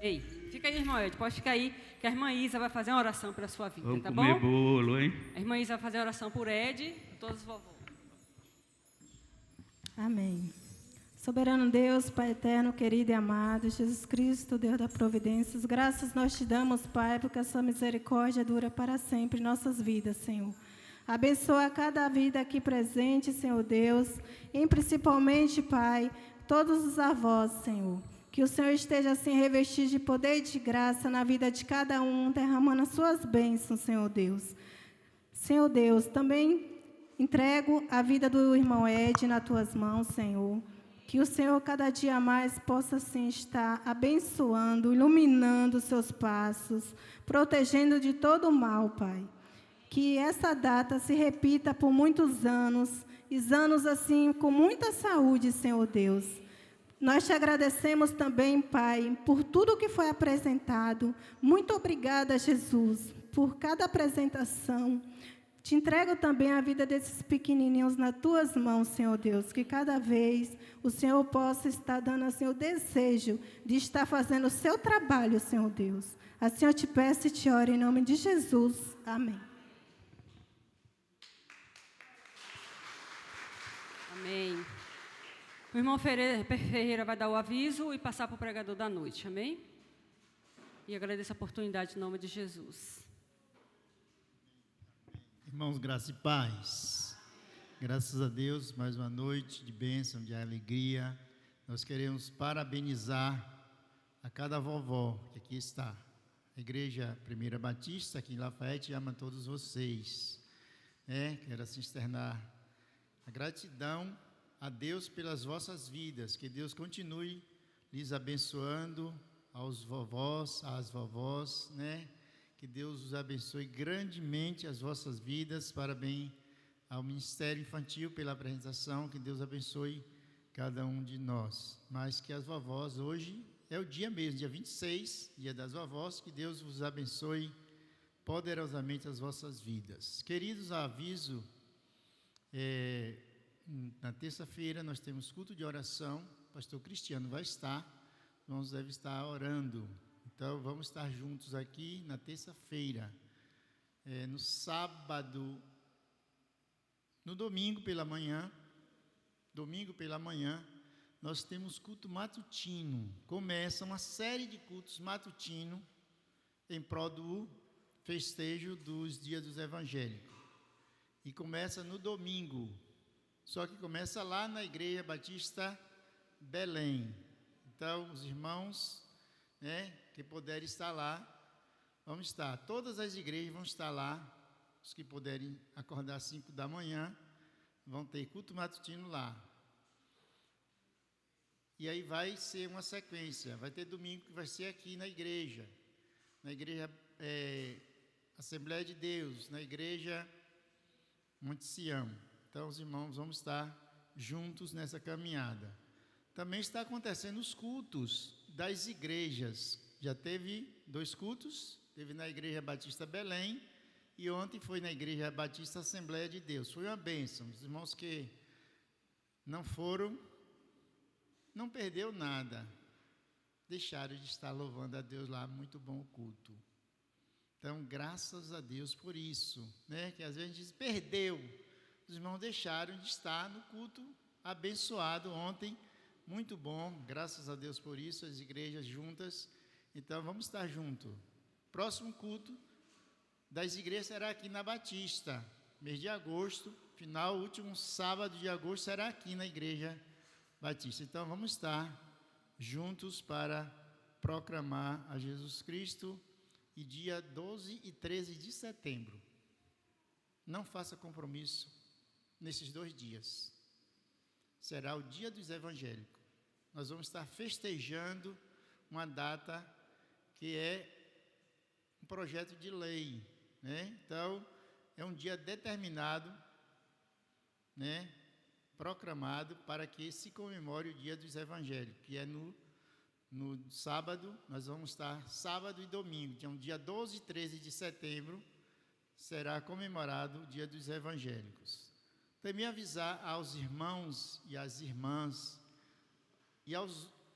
Ei, fica aí, irmão Ed, pode ficar aí, que a irmã Isa vai fazer uma oração pela sua vida,
Vamos
tá bom?
comer bolo, hein?
A irmã Isa vai fazer a oração por Ed e todos os vovôs.
Amém. Soberano Deus, Pai eterno, querido e amado, Jesus Cristo, Deus da providência, graças nós te damos, Pai, porque a sua misericórdia dura para sempre em nossas vidas, Senhor. Abençoa cada vida aqui presente, Senhor Deus, e principalmente, Pai, todos os avós, Senhor. Que o Senhor esteja assim revestido de poder e de graça na vida de cada um, derramando as suas bênçãos, Senhor Deus. Senhor Deus, também entrego a vida do irmão Ed nas tuas mãos, Senhor. Que o Senhor cada dia mais possa assim estar abençoando, iluminando os seus passos, protegendo de todo o mal, Pai. Que essa data se repita por muitos anos, e anos assim com muita saúde, Senhor Deus. Nós te agradecemos também, Pai, por tudo que foi apresentado. Muito obrigada, Jesus, por cada apresentação. Te entrego também a vida desses pequenininhos nas tuas mãos, Senhor Deus, que cada vez o Senhor possa estar dando assim, o desejo de estar fazendo o seu trabalho, Senhor Deus. Assim eu te peço e te oro em nome de Jesus. Amém.
Amém. O irmão Ferreira vai dar o aviso e passar para o pregador da noite, amém? E agradeço a oportunidade em nome de Jesus.
Irmãos, graça e paz. Graças a Deus, mais uma noite de bênção, de alegria. nós queremos parabenizar a cada vovó que aqui está. A Igreja Primeira Batista, aqui em Lafayette, ama todos vocês. Quero assim externar a gratidão a Deus pelas vossas vidas, que Deus continue lhes abençoando, aos vovós, às vovós, que Deus os abençoe grandemente as vossas vidas, parabéns ao Ministério Infantil pela apresentação, que Deus abençoe cada um de nós, mas que as vovós, hoje é o dia mesmo, dia 26, dia das vovós, que Deus vos abençoe poderosamente as vossas vidas. Queridos, aviso, na terça-feira nós temos culto de oração, o pastor Cristiano vai estar, os irmãos devem estar orando, então vamos estar juntos aqui na terça-feira. No sábado, no domingo pela manhã, nós temos culto matutino. Começa uma série de cultos matutinos em prol do festejo dos dias dos evangélicos. E começa no domingo, só que começa lá na Igreja Batista Belém. Então, os irmãos, que puderem estar lá, vamos estar. Todas as igrejas vão estar lá. Os que puderem acordar às 5 da manhã, vão ter culto matutino lá. E aí vai ser uma sequência. Vai ter domingo que vai ser aqui na igreja Assembleia de Deus, na igreja Monte Sião. Então, os irmãos vamos estar juntos nessa caminhada. Também está acontecendo os cultos das igrejas. Já teve 2 cultos, teve na Igreja Batista Belém e ontem foi na Igreja Batista Assembleia de Deus. Foi uma bênção. Os irmãos que não foram, não perdeu nada. Deixaram de estar louvando a Deus lá, muito bom o culto. Então, graças a Deus por isso, que às vezes a gente diz, perdeu. Os irmãos deixaram de estar no culto abençoado ontem, muito bom, graças a Deus por isso, as igrejas juntas. Então, vamos estar juntos. Próximo culto das igrejas será aqui na Batista, mês de agosto, último sábado de agosto, será aqui na Igreja Batista. Então, vamos estar juntos para proclamar a Jesus Cristo, e dia 12 e 13 de setembro. Não faça compromisso nesses 2 dias. Será o dia dos evangélicos. Nós vamos estar festejando uma data que é um projeto de lei, Então, é um dia determinado, proclamado para que se comemore o dia dos evangélicos, que é no sábado. Nós vamos estar sábado e domingo, então dia 12 e 13 de setembro será comemorado o dia dos evangélicos. Também avisar aos irmãos e às irmãs,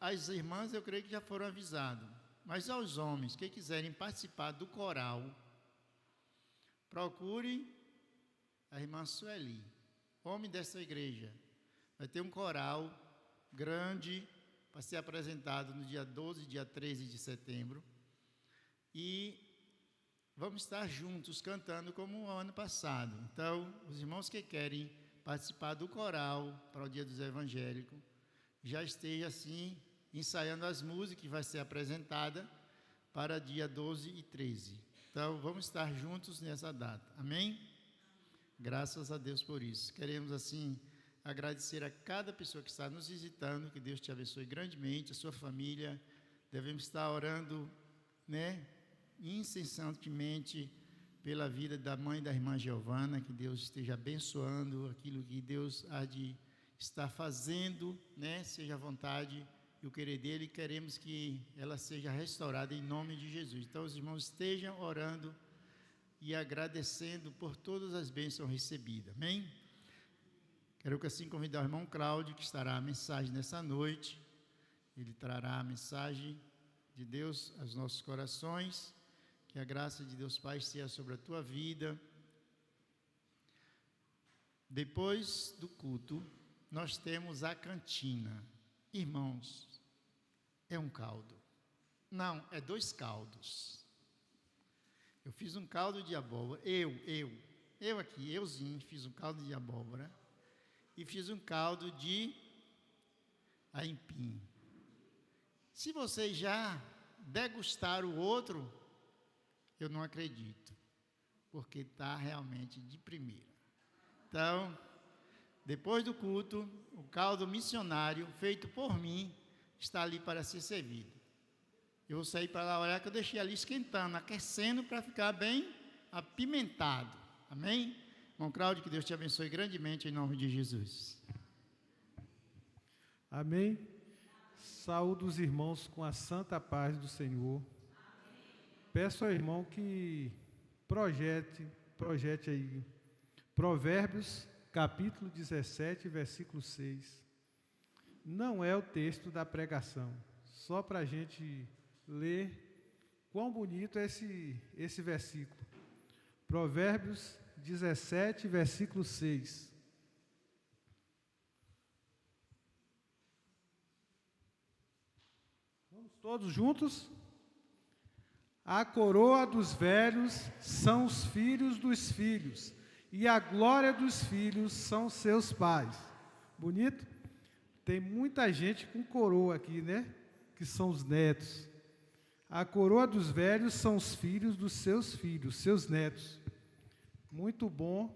as irmãs eu creio que já foram avisados, mas aos homens que quiserem participar do coral, procure a irmã Sueli, homem dessa igreja. Vai ter um coral grande para ser apresentado no dia 12 e dia 13 de setembro. E vamos estar juntos cantando como o ano passado. Então, os irmãos que querem participar do coral para o dia dos evangélicos, já esteja assim, ensaiando as músicas que vai ser apresentada para dia 12 e 13. Então, vamos estar juntos nessa data. Amém? Graças a Deus por isso. Queremos, assim, agradecer a cada pessoa que está nos visitando, que Deus te abençoe grandemente, a sua família. Devemos estar orando, incessantemente pela vida da mãe da irmã Giovana, que Deus esteja abençoando aquilo que Deus há de estar fazendo, seja a vontade e o querer dele. Queremos que ela seja restaurada em nome de Jesus. Então, os irmãos estejam orando e agradecendo por todas as bênçãos recebidas. Amém? Quero que assim convidar o irmão Cláudio, que estará a mensagem nessa noite. Ele trará a mensagem de Deus aos nossos corações. Que a graça de Deus Pai seja sobre a tua vida. Depois do culto, nós temos a cantina. Irmãos, é um caldo. Não, é 2 caldos. Eu fiz um caldo de abóbora. Euzinho, fiz um caldo de abóbora. E fiz um caldo de aipim. Se vocês já degustaram o outro, eu não acredito, porque está realmente de primeira. Então, depois do culto, o caldo missionário, feito por mim, está ali para ser servido. Eu vou sair para lá, olhar que eu deixei ali esquentando, aquecendo para ficar bem apimentado. Amém? Irmão Cláudio, que Deus te abençoe grandemente em nome de Jesus.
Amém? Saúdo os irmãos com a santa paz do Senhor. Peço ao irmão que projete aí Provérbios, capítulo 17, versículo 6. Não é o texto da pregação, só para a gente ler quão bonito é esse versículo. Provérbios 17, versículo 6. Vamos todos juntos? A coroa dos velhos são os filhos dos filhos, e a glória dos filhos são seus pais. Bonito? Tem muita gente com coroa aqui, né? Que são os netos. A coroa dos velhos são os filhos dos seus filhos, seus netos. Muito bom.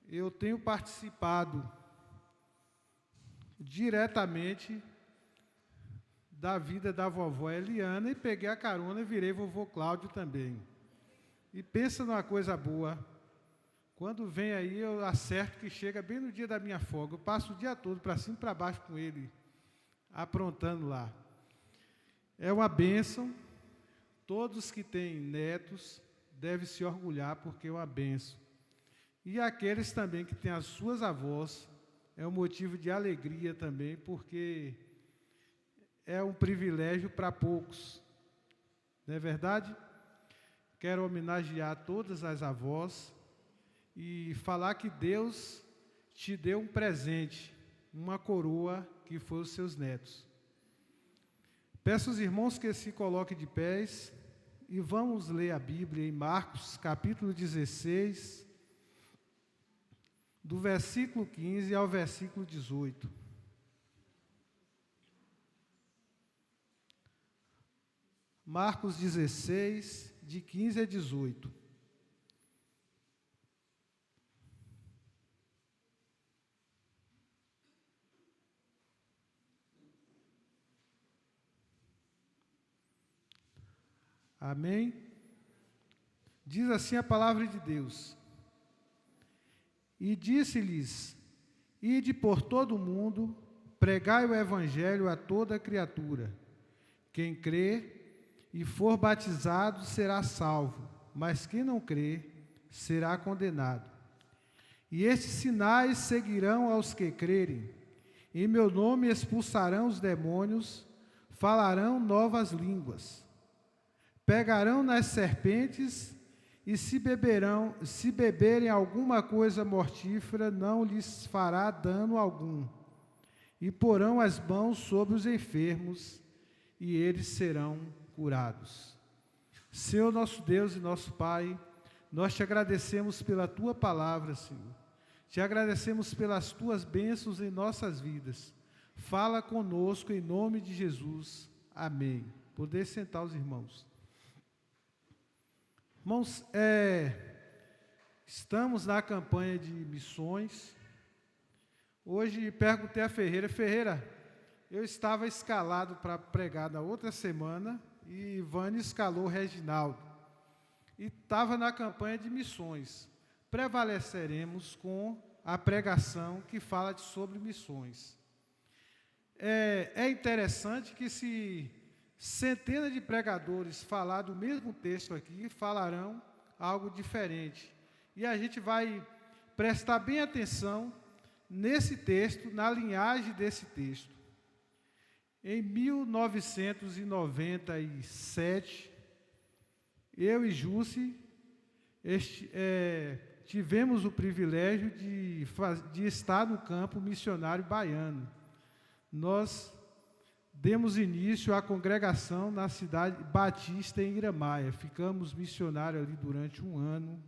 Eu tenho participado diretamente da vida da vovó Eliana e peguei a carona e virei vovô Cláudio também. E pensa numa coisa boa. Quando vem aí, eu acerto que chega bem no dia da minha folga. Eu passo o dia todo para cima e para baixo com ele, aprontando lá. É uma bênção. Todos que têm netos devem se orgulhar, porque é uma bênção. E aqueles também que têm as suas avós, é um motivo de alegria também, porque é um privilégio para poucos. Não é verdade? Quero homenagear todas as avós e falar que Deus te deu um presente, uma coroa que foi os seus netos. Peço aos irmãos que se coloquem de pés e vamos ler a Bíblia em Marcos, capítulo 16, do versículo 15 ao versículo 18. Marcos 16, de 15 a 18. Amém? Diz assim a palavra de Deus. E disse-lhes: Ide por todo o mundo, pregai o evangelho a toda criatura. Quem crê e for batizado será salvo, mas quem não crê será condenado. E estes sinais seguirão aos que crerem. Em meu nome expulsarão os demônios, falarão novas línguas. Pegarão nas serpentes e se beberem alguma coisa mortífera, não lhes fará dano algum. E porão as mãos sobre os enfermos, e eles serão curados. Senhor nosso Deus e nosso Pai, nós te agradecemos pela Tua palavra, Senhor. Te agradecemos pelas Tuas bênçãos em nossas vidas. Fala conosco em nome de Jesus. Amém. Poder sentar os irmãos. Irmãos, estamos na campanha de missões. Hoje perguntei a Ferreira, eu estava escalado para pregar na outra semana e Vânia escalou o Reginaldo. E estava na campanha de missões. Prevaleceremos com a pregação que fala sobre missões. É interessante que se centenas de pregadores falar do mesmo texto aqui, falarão algo diferente. E a gente vai prestar bem atenção nesse texto, na linhagem desse texto. Em 1997, eu e Jússi tivemos o privilégio de estar no campo missionário baiano. Nós demos início à congregação na cidade batista em Iramaia. Ficamos missionários ali durante um ano.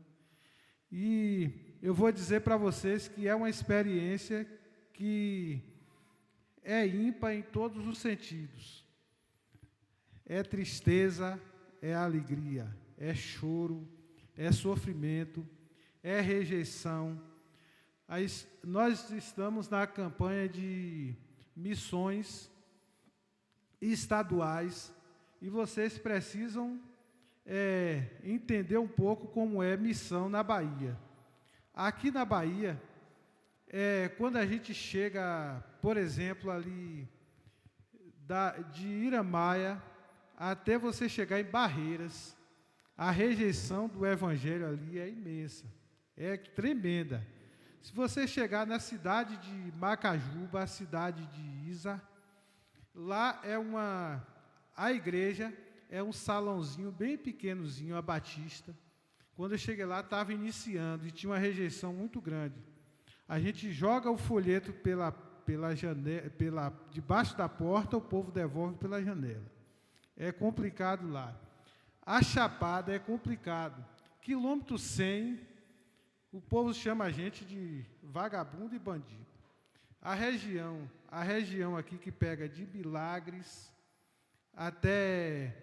E eu vou dizer para vocês que é uma experiência que é ímpar em todos os sentidos. É tristeza, é alegria, é choro, é sofrimento, é rejeição. Nós estamos na campanha de missões estaduais e vocês precisam entender um pouco como é missão na Bahia. Aqui na Bahia, quando a gente chega, por exemplo, ali de Iramaia até você chegar em Barreiras, a rejeição do evangelho ali é imensa, é tremenda. Se você chegar na cidade de Macajuba, a cidade de Isa, lá a igreja é um salãozinho bem pequenozinho, a Batista. Quando eu cheguei lá, estava iniciando e tinha uma rejeição muito grande. A gente joga o folheto pela janela, debaixo da porta, o povo devolve pela janela. É complicado lá. A Chapada é complicado. Quilômetro 100, o povo chama a gente de vagabundo e bandido. A região aqui que pega de Milagres até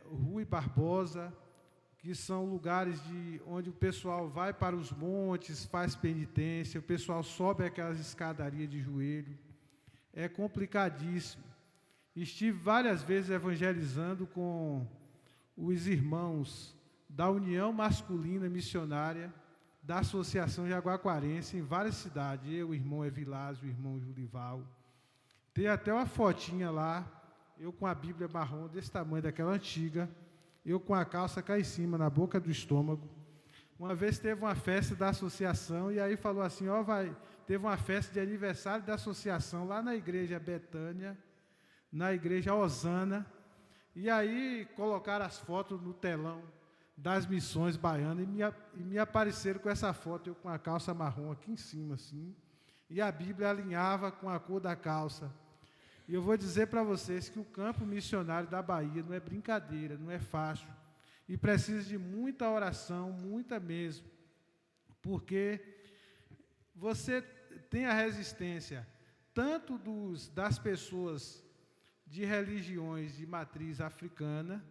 Rui Barbosa, que são lugares onde o pessoal vai para os montes, faz penitência, o pessoal sobe aquelas escadarias de joelho. É complicadíssimo. Estive várias vezes evangelizando com os irmãos da União Masculina Missionária, da Associação Jaguaquarense, em várias cidades. Eu, o irmão Evilásio, o irmão Julival. Tem até uma fotinha lá, eu com a Bíblia marrom desse tamanho, daquela antiga, eu com a calça cá em cima, na boca do estômago. Uma vez teve uma festa da associação, e aí falou assim, teve uma festa de aniversário da associação lá na igreja Betânia, na igreja Osana, e aí colocaram as fotos no telão das missões baianas e me apareceram com essa foto, eu com a calça marrom aqui em cima, assim, e a Bíblia alinhava com a cor da calça. E eu vou dizer para vocês que o campo missionário da Bahia não é brincadeira, não é fácil, e precisa de muita oração, muita mesmo, porque você tem a resistência tanto das pessoas de religiões de matriz africana,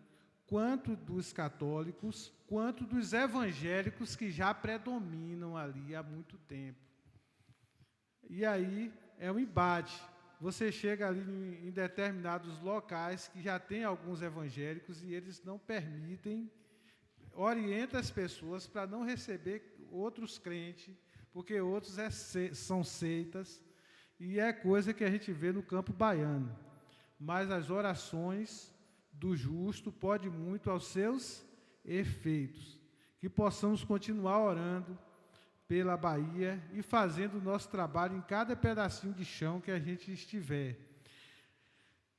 quanto dos católicos, quanto dos evangélicos que já predominam ali há muito tempo. E aí é um embate. Você chega ali em determinados locais que já tem alguns evangélicos e eles não permitem, orientam as pessoas para não receber outros crentes, porque outros são seitas, e é coisa que a gente vê no campo baiano. Mas as orações do justo podem muito aos seus efeitos. Que possamos continuar orando pela Bahia e fazendo o nosso trabalho em cada pedacinho de chão que a gente estiver.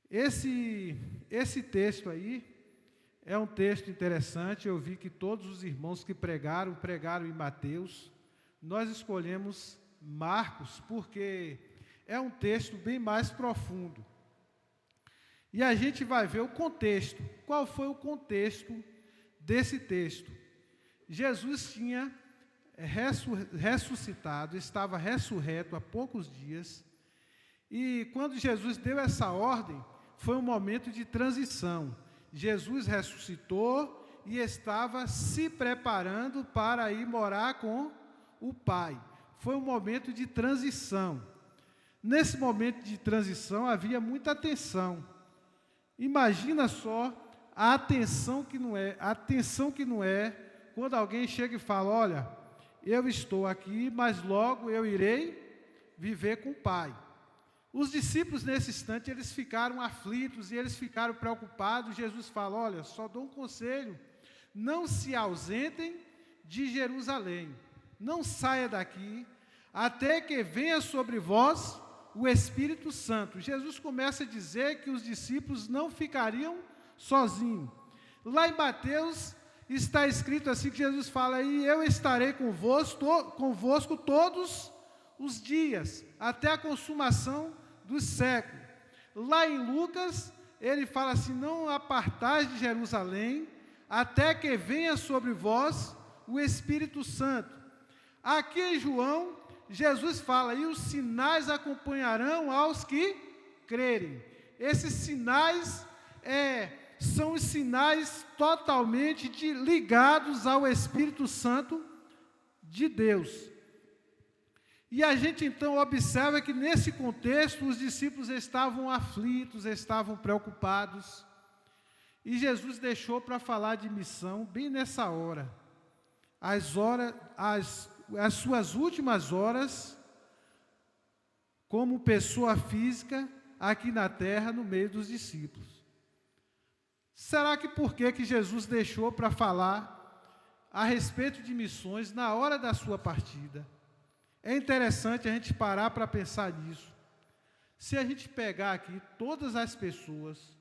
Esse texto aí é um texto interessante. Eu vi que todos os irmãos que pregaram em Mateus. Nós escolhemos Marcos porque é um texto bem mais profundo. E a gente vai ver o contexto. Qual foi o contexto desse texto? Jesus tinha ressuscitado, estava ressurreto há poucos dias, e quando Jesus deu essa ordem, foi um momento de transição. Jesus ressuscitou e estava se preparando para ir morar com o Pai. Foi um momento de transição. Nesse momento de transição havia muita tensão. Imagina só a tensão que não é quando alguém chega e fala, olha, eu estou aqui, mas logo eu irei viver com o Pai. Os discípulos, nesse instante, eles ficaram aflitos e eles ficaram preocupados. Jesus fala, olha, só dou um conselho, não se ausentem de Jerusalém, não saia daqui, até que venha sobre vós o Espírito Santo. Jesus começa a dizer que os discípulos não ficariam sozinhos. Lá em Mateus está escrito assim que Jesus fala, e eu estarei convosco todos os dias, até a consumação do século. Lá em Lucas, ele fala assim, não apartais de Jerusalém, até que venha sobre vós o Espírito Santo. Aqui em João, Jesus fala, e os sinais acompanharão aos que crerem. Esses sinais são os sinais totalmente ligados ao Espírito Santo de Deus. E a gente então observa que nesse contexto os discípulos estavam aflitos, estavam preocupados. E Jesus deixou para falar de missão bem nessa hora. As suas últimas horas como pessoa física aqui na terra, no meio dos discípulos. Será que por que Jesus deixou para falar a respeito de missões na hora da sua partida? É interessante a gente parar para pensar nisso. Se a gente pegar aqui todas as pessoas,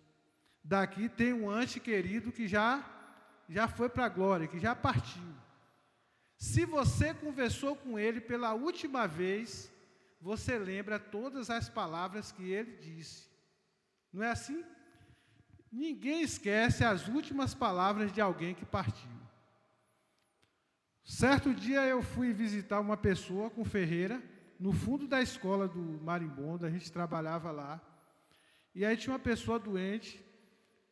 daqui tem um ente querido que já foi para a glória, que já partiu. Se você conversou com ele pela última vez, você lembra todas as palavras que ele disse. Não é assim? Ninguém esquece as últimas palavras de alguém que partiu. Certo dia eu fui visitar uma pessoa com Ferreira, no fundo da escola do Marimbondo, a gente trabalhava lá. E aí tinha uma pessoa doente,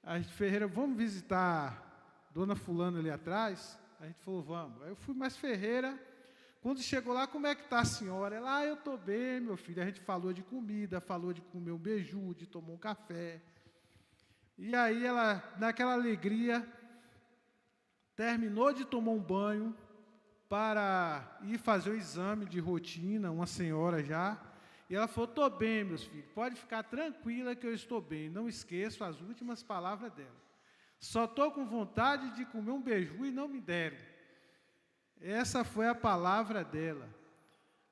a gente, Ferreira, vamos visitar Dona Fulana ali atrás? A gente falou, vamos. Aí eu fui, mas Ferreira, quando chegou lá, como é que está a senhora? Ela, eu estou bem, meu filho. A gente falou de comida, falou de comer um beiju, de tomar um café. E aí ela, naquela alegria, terminou de tomar um banho para ir fazer o exame de rotina, uma senhora já. E ela falou, estou bem, meus filhos, pode ficar tranquila que eu estou bem. Não esqueço as últimas palavras dela. Só estou com vontade de comer um beiju e não me deram. Essa foi a palavra dela.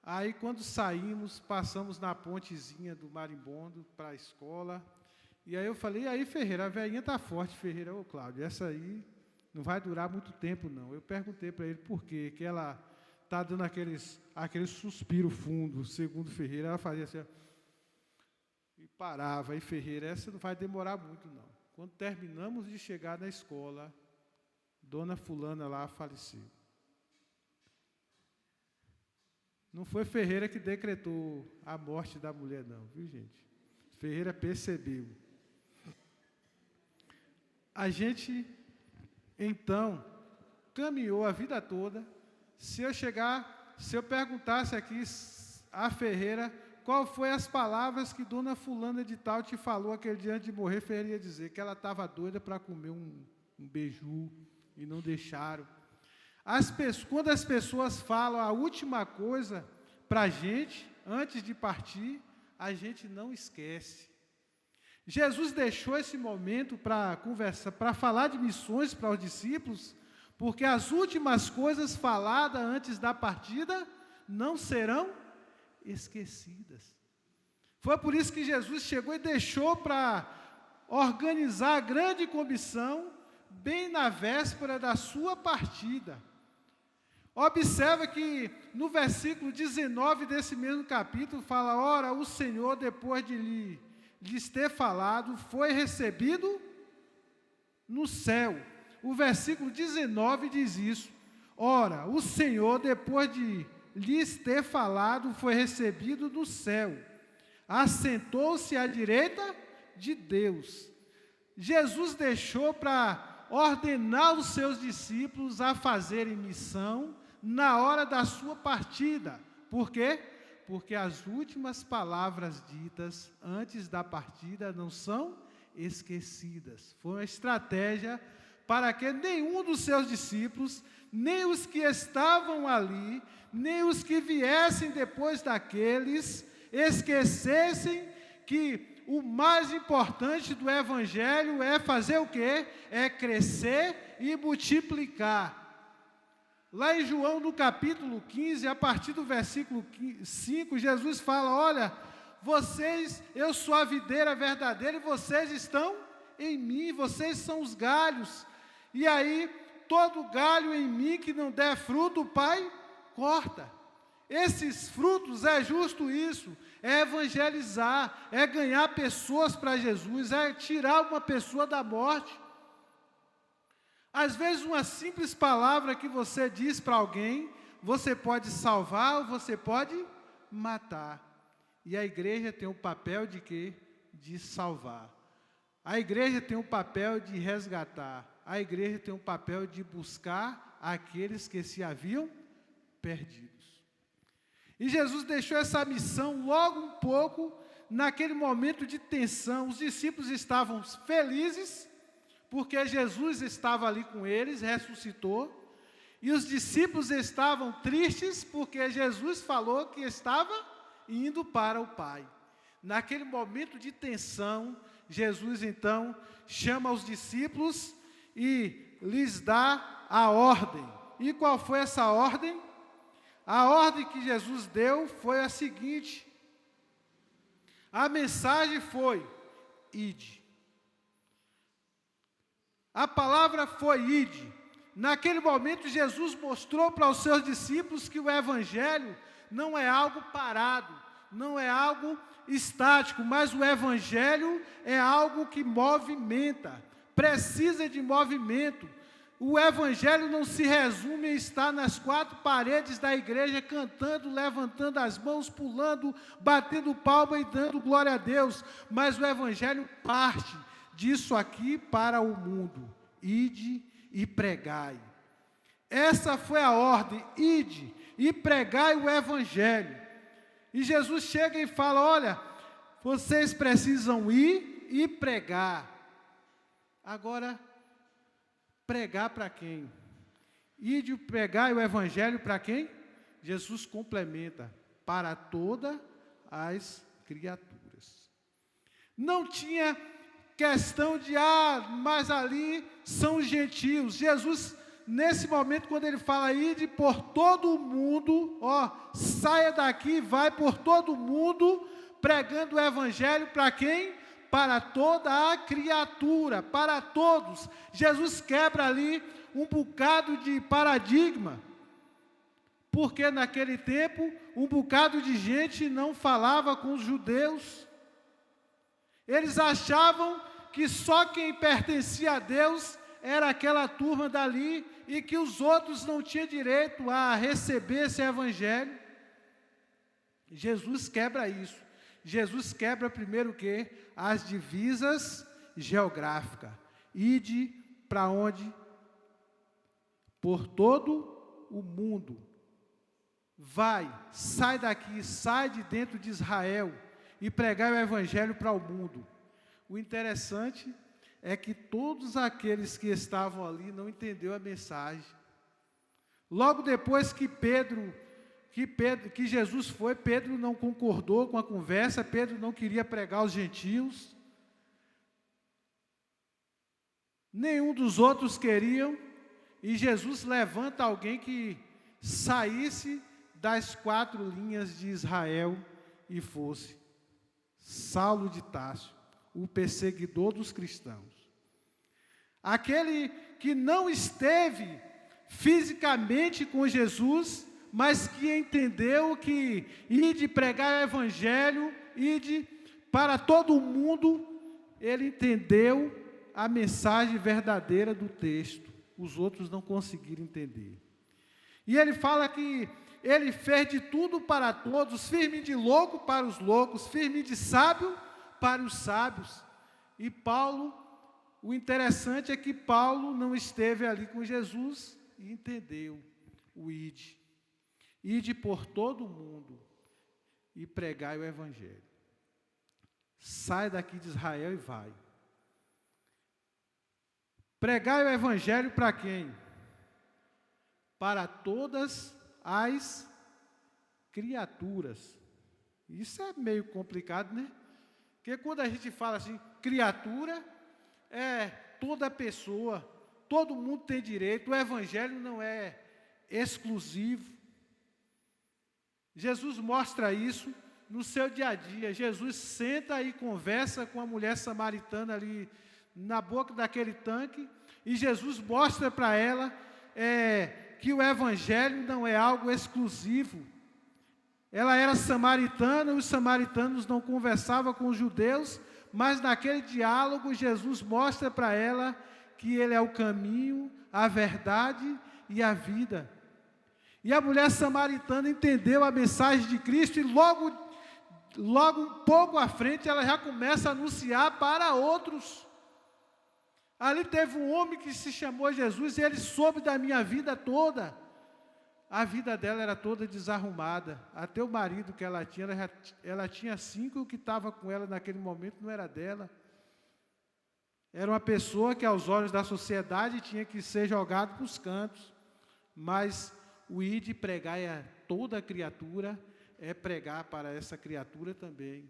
Aí, quando saímos, passamos na pontezinha do Marimbondo para a escola. E aí eu falei, e aí, Ferreira, a velhinha está forte, Ferreira. Ô, Cláudio, essa aí não vai durar muito tempo, não. Eu perguntei para ele por quê, que ela está dando aquele suspiro fundo. Segundo Ferreira, ela fazia assim, e parava. Aí, Ferreira, essa não vai demorar muito, não. Quando terminamos de chegar na escola, Dona Fulana lá faleceu. Não foi Ferreira que decretou a morte da mulher, não, viu, gente? Ferreira percebeu. A gente, então, caminhou a vida toda. Se eu perguntasse aqui a Ferreira, qual foi as palavras que Dona Fulana de tal te falou aquele dia antes de morrer, Ferreira ia dizer que ela estava doida para comer um beiju e não deixaram. Quando as pessoas falam a última coisa para a gente, antes de partir, a gente não esquece. Jesus deixou esse momento para conversar, para falar de missões para os discípulos, porque as últimas coisas faladas antes da partida não serão esquecidas. Foi por isso que Jesus chegou e deixou para organizar a grande comissão bem na véspera da sua partida. Observa que no versículo 19 desse mesmo capítulo fala, ora, o Senhor, depois de lhes ter falado, foi recebido no céu. O versículo 19 diz isso. Ora, o Senhor, depois de lhes ter falado, foi recebido no céu. Assentou-se à direita de Deus. Jesus deixou para ordenar os seus discípulos a fazerem missão na hora da sua partida. Por quê? Porque as últimas palavras ditas antes da partida não são esquecidas. Foi uma estratégia para que nenhum dos seus discípulos, nem os que estavam ali, nem os que viessem depois daqueles, esquecessem que o mais importante do Evangelho é fazer o quê? É crescer e multiplicar. Lá em João, no capítulo 15, a partir do versículo 5, Jesus fala, olha, eu sou a videira verdadeira e vocês estão em mim, vocês são os galhos. E aí, todo galho em mim que não der fruto, o Pai corta. Esses frutos é justo isso, é evangelizar, é ganhar pessoas para Jesus, é tirar uma pessoa da morte. Às vezes, uma simples palavra que você diz para alguém, você pode salvar ou você pode matar. E a igreja tem o papel de quê? De salvar. A igreja tem o papel de resgatar. A igreja tem o papel de buscar aqueles que se haviam perdidos. E Jesus deixou essa missão logo um pouco naquele momento de tensão. Os discípulos estavam felizes, porque Jesus estava ali com eles, ressuscitou. E os discípulos estavam tristes, porque Jesus falou que estava indo para o Pai. Naquele momento de tensão, Jesus então chama os discípulos e lhes dá a ordem. E qual foi essa ordem? A ordem que Jesus deu foi a seguinte: a mensagem foi: ide. A palavra foi: ide. Naquele momento, Jesus mostrou para os seus discípulos que o Evangelho não é algo parado, não é algo estático, mas o Evangelho é algo que movimenta, precisa de movimento. O Evangelho não se resume a estar nas quatro paredes da igreja cantando, levantando as mãos, pulando, batendo palma e dando glória a Deus, mas o Evangelho parte disso aqui para o mundo. Ide e pregai. Essa foi a ordem: ide e pregai o Evangelho. E Jesus chega e fala: olha, vocês precisam ir e pregar. Agora, pregar para quem? Ide e pregai o Evangelho para quem? Jesus complementa: para todas as criaturas. Não tinha questão de, mas ali são os gentios. Jesus, nesse momento, quando ele fala: ide por todo o mundo, saia daqui e vai por todo o mundo, pregando o Evangelho para quem? Para toda a criatura, para todos. Jesus quebra ali um bocado de paradigma, porque naquele tempo, um bocado de gente não falava com os judeus. Eles achavam que só quem pertencia a Deus era aquela turma dali e que os outros não tinham direito a receber esse Evangelho. Jesus quebra isso. Jesus quebra primeiro o quê? As divisas geográficas. Ide para onde? Por todo o mundo. Vai, sai daqui, sai de dentro de Israel e pregai o Evangelho para o mundo. O interessante é que todos aqueles que estavam ali não entenderam a mensagem. Logo depois que Jesus foi, Pedro não concordou com a conversa, Pedro não queria pregar aos gentios. Nenhum dos outros queriam, e Jesus levanta alguém que saísse das quatro linhas de Israel e fosse Saulo de Tarso, o perseguidor dos cristãos. Aquele que não esteve fisicamente com Jesus, mas que entendeu que ide pregar o Evangelho, ide para todo o mundo, ele entendeu a mensagem verdadeira do texto. Os outros não conseguiram entender. E ele fala que ele fez de tudo para todos, firme de louco para os loucos, firme de sábio para os sábios. E Paulo, o interessante é que Paulo não esteve ali com Jesus e entendeu o ide. Ide por todo o mundo e pregai o Evangelho. Sai daqui de Israel e vai. Pregai o Evangelho para quem? Para todas as criaturas. Isso é meio complicado, né? Porque quando a gente fala assim, criatura, é toda pessoa, todo mundo tem direito, o Evangelho não é exclusivo. Jesus mostra isso no seu dia a dia. Jesus senta e conversa com a mulher samaritana ali na boca daquele tanque, e Jesus mostra para ela que o Evangelho não é algo exclusivo. Ela era samaritana, os samaritanos não conversavam com os judeus, mas naquele diálogo Jesus mostra para ela que Ele é o caminho, a verdade e a vida. E a mulher samaritana entendeu a mensagem de Cristo e logo um pouco à frente ela já começa a anunciar para outros. Ali teve um homem que se chamou Jesus e ele soube da minha vida toda. A vida dela era toda desarrumada. Até o marido que ela tinha, ela tinha 5 e o que estava com ela naquele momento não era dela. Era uma pessoa que aos olhos da sociedade tinha que ser jogado para os cantos. Mas o ir de pregar a toda criatura é pregar para essa criatura também.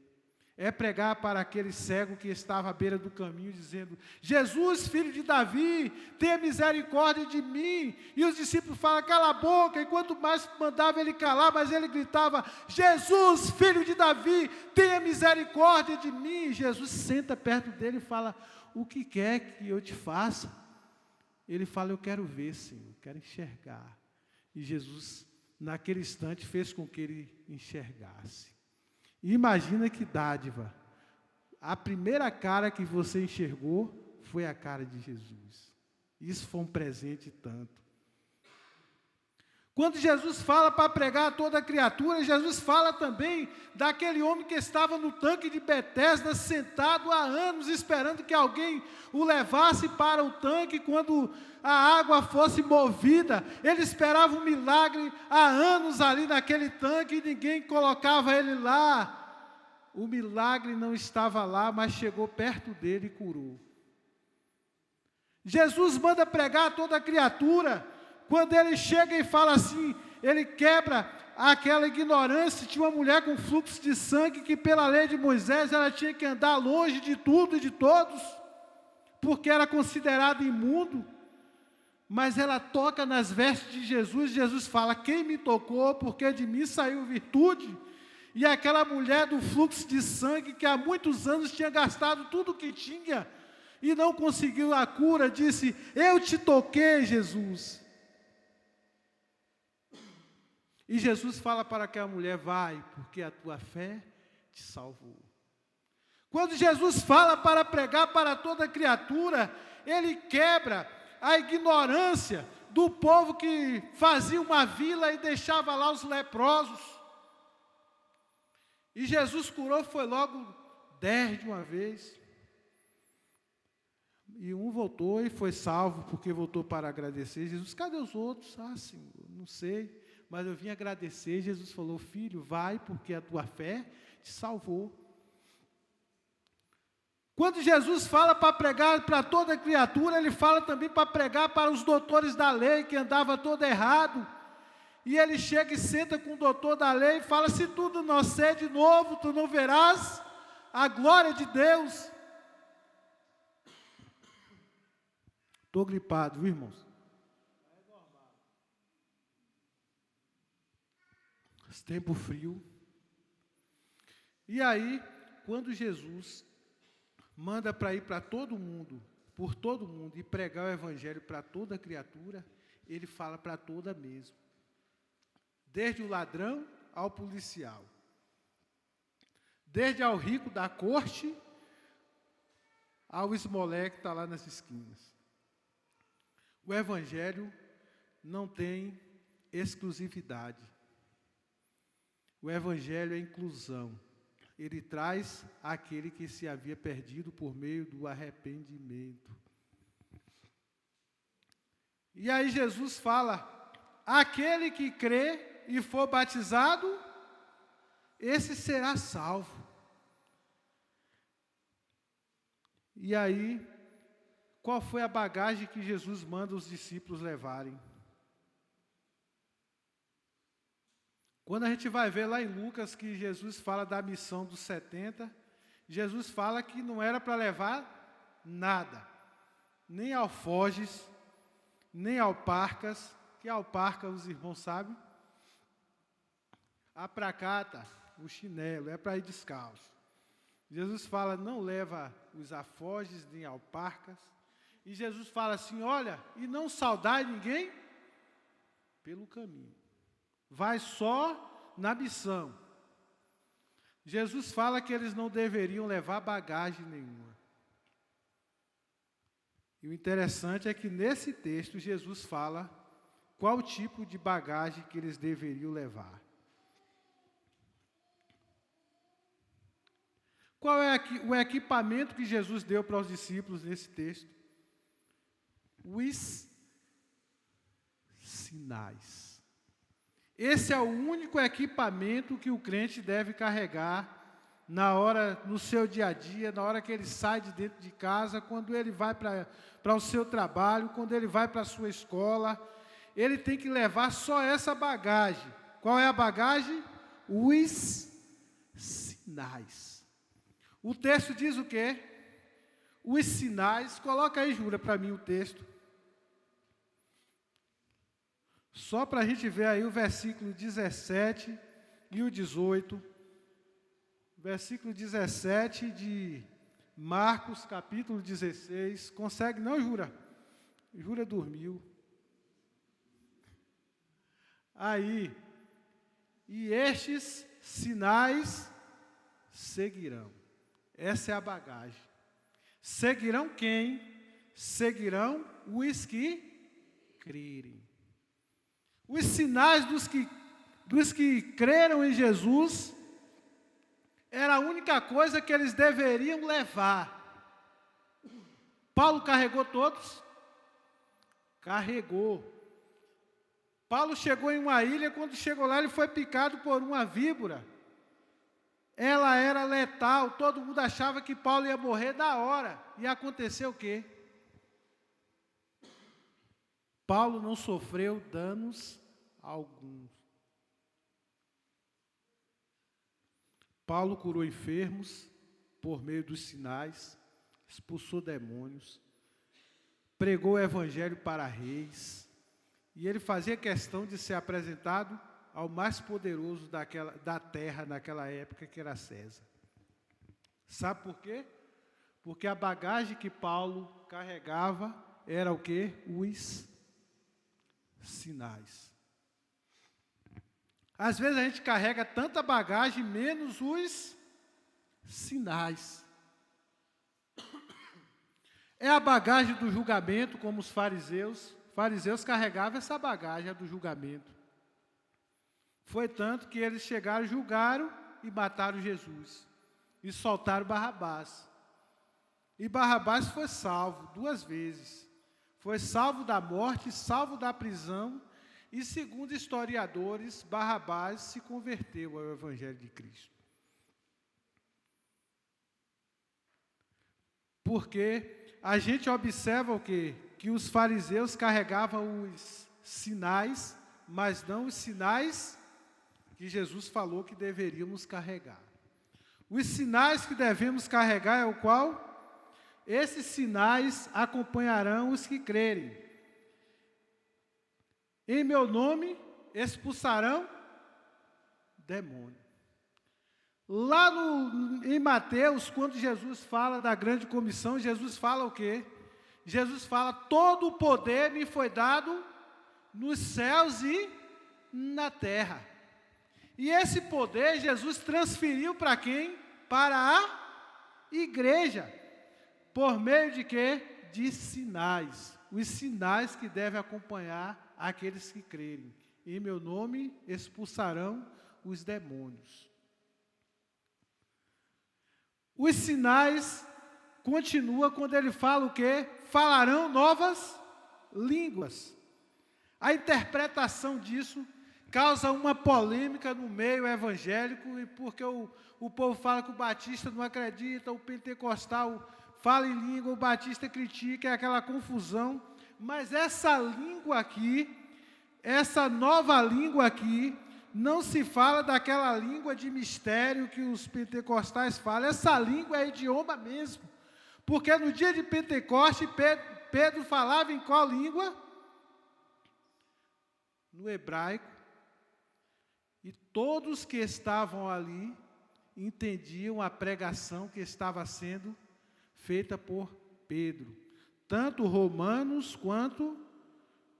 É pregar para aquele cego que estava à beira do caminho, dizendo: Jesus, filho de Davi, tenha misericórdia de mim. E os discípulos falam: cala a boca. E quanto mais mandava ele calar, mas ele gritava: Jesus, filho de Davi, tenha misericórdia de mim. Jesus senta perto dele e fala: o que quer que eu te faça? Ele fala: eu quero ver, Senhor, quero enxergar. E Jesus, naquele instante, fez com que ele enxergasse. Imagina que dádiva. A primeira cara que você enxergou foi a cara de Jesus. Isso foi um presente tanto. Quando Jesus fala para pregar a toda criatura, Jesus fala também daquele homem que estava no tanque de Betesda, sentado há anos, esperando que alguém o levasse para o tanque quando a água fosse movida. Ele esperava um milagre há anos ali naquele tanque e ninguém colocava ele lá. O milagre não estava lá, mas chegou perto dele e curou. Jesus manda pregar a toda criatura. Quando ele chega e fala assim, ele quebra aquela ignorância. Tinha uma mulher com fluxo de sangue que pela lei de Moisés ela tinha que andar longe de tudo e de todos, porque era considerada imundo. Mas ela toca nas vestes de Jesus, Jesus fala: quem me tocou? Porque de mim saiu virtude. E aquela mulher do fluxo de sangue, que há muitos anos tinha gastado tudo o que tinha e não conseguiu a cura, disse: eu te toquei, Jesus. E Jesus fala para aquela mulher: vai, porque a tua fé te salvou. Quando Jesus fala para pregar para toda criatura, ele quebra a ignorância do povo que fazia uma vila e deixava lá os leprosos. E Jesus curou, foi logo 10 de uma vez. E um voltou e foi salvo, porque voltou para agradecer. Jesus: cadê os outros? Ah, Senhor, não sei. Mas eu vim agradecer. Jesus falou: filho, vai, porque a tua fé te salvou. Quando Jesus fala para pregar para toda criatura, ele fala também para pregar para os doutores da lei, que andava todo errado. E ele chega e senta com o doutor da lei e fala: se tu não nascer de novo, tu não verás a glória de Deus. Estou gripado, viu, irmãos? Tempo frio. E aí, quando Jesus manda para ir para todo mundo, por todo mundo, e pregar o evangelho para toda criatura, ele fala para toda mesmo. Desde o ladrão ao policial. Desde ao rico da corte ao esmolé que está lá nas esquinas. O evangelho não tem exclusividade. O evangelho é inclusão. Ele traz aquele que se havia perdido por meio do arrependimento. E aí Jesus fala: aquele que crê e for batizado, esse será salvo. E aí, qual foi a bagagem que Jesus manda os discípulos levarem? Quando a gente vai ver lá em Lucas que Jesus fala da missão dos 70, Jesus fala que não era para levar nada, nem alforjes, nem alparcas, que alparca os irmãos sabem, a pracata, o chinelo, é para ir descalço. Jesus fala: não leva os alforjes nem alparcas, e Jesus fala assim: olha, e não saudai ninguém pelo caminho. Vai só na missão. Jesus fala que eles não deveriam levar bagagem nenhuma. E o interessante é que nesse texto Jesus fala qual tipo de bagagem que eles deveriam levar. Qual é o equipamento que Jesus deu para os discípulos nesse texto? Os sinais. Esse é o único equipamento que o crente deve carregar no seu dia a dia, na hora que ele sai de dentro de casa, quando ele vai para o seu trabalho, quando ele vai para a sua escola, ele tem que levar só essa bagagem. Qual é a bagagem? Os sinais. O texto diz o quê? Os sinais. Coloca aí, Júlia, para mim o texto. Só para a gente ver aí o versículo 17 e o 18. Versículo 17 de Marcos, capítulo 16. Consegue? Não, Júlia? Júlia dormiu. Aí, e estes sinais seguirão. Essa é a bagagem. Seguirão quem? Seguirão os que crerem. Os sinais dos que creram em Jesus era a única coisa que eles deveriam levar. Paulo carregou todos? Carregou. Paulo chegou em uma ilha, quando chegou lá ele foi picado por uma víbora. Ela era letal, todo mundo achava que Paulo ia morrer na hora. E aconteceu o quê? Paulo não sofreu danos alguns. Paulo curou enfermos por meio dos sinais, expulsou demônios, pregou o evangelho para reis, e ele fazia questão de ser apresentado ao mais poderoso da terra naquela época, que era César. Sabe por quê? Porque a bagagem que Paulo carregava era o quê? Os sinais. Às vezes a gente carrega tanta bagagem, menos os sinais. É a bagagem do julgamento, como os fariseus. Os fariseus carregavam essa bagagem do julgamento. Foi tanto que eles chegaram, julgaram e mataram Jesus. E soltaram Barrabás. E Barrabás foi salvo 2 vezes. Foi salvo da morte, salvo da prisão. E, segundo historiadores, Barrabás se converteu ao Evangelho de Cristo. Porque a gente observa o quê? Que os fariseus carregavam os sinais, mas não os sinais que Jesus falou que deveríamos carregar. Os sinais que devemos carregar é o qual? Esses sinais acompanharão os que crerem. Em meu nome expulsarão demônio. Lá em Mateus, quando Jesus fala da grande comissão, Jesus fala o quê? Jesus fala, todo o poder me foi dado nos céus e na terra. E esse poder Jesus transferiu para quem? Para a igreja. Por meio de quê? De sinais. Os sinais que devem acompanhar aqueles que crerem. Em meu nome expulsarão os demônios. Os sinais continuam quando ele fala o quê? Falarão novas línguas. A interpretação disso causa uma polêmica no meio evangélico, e porque o povo fala que o batista não acredita, o pentecostal fala em língua, o batista critica, é aquela confusão. Mas essa língua aqui, essa nova língua aqui, não se fala daquela língua de mistério que os pentecostais falam. Essa língua é idioma mesmo. Porque no dia de Pentecoste, Pedro falava em qual língua? No hebraico. E todos que estavam ali entendiam a pregação que estava sendo feita por Pedro. Tanto romanos quanto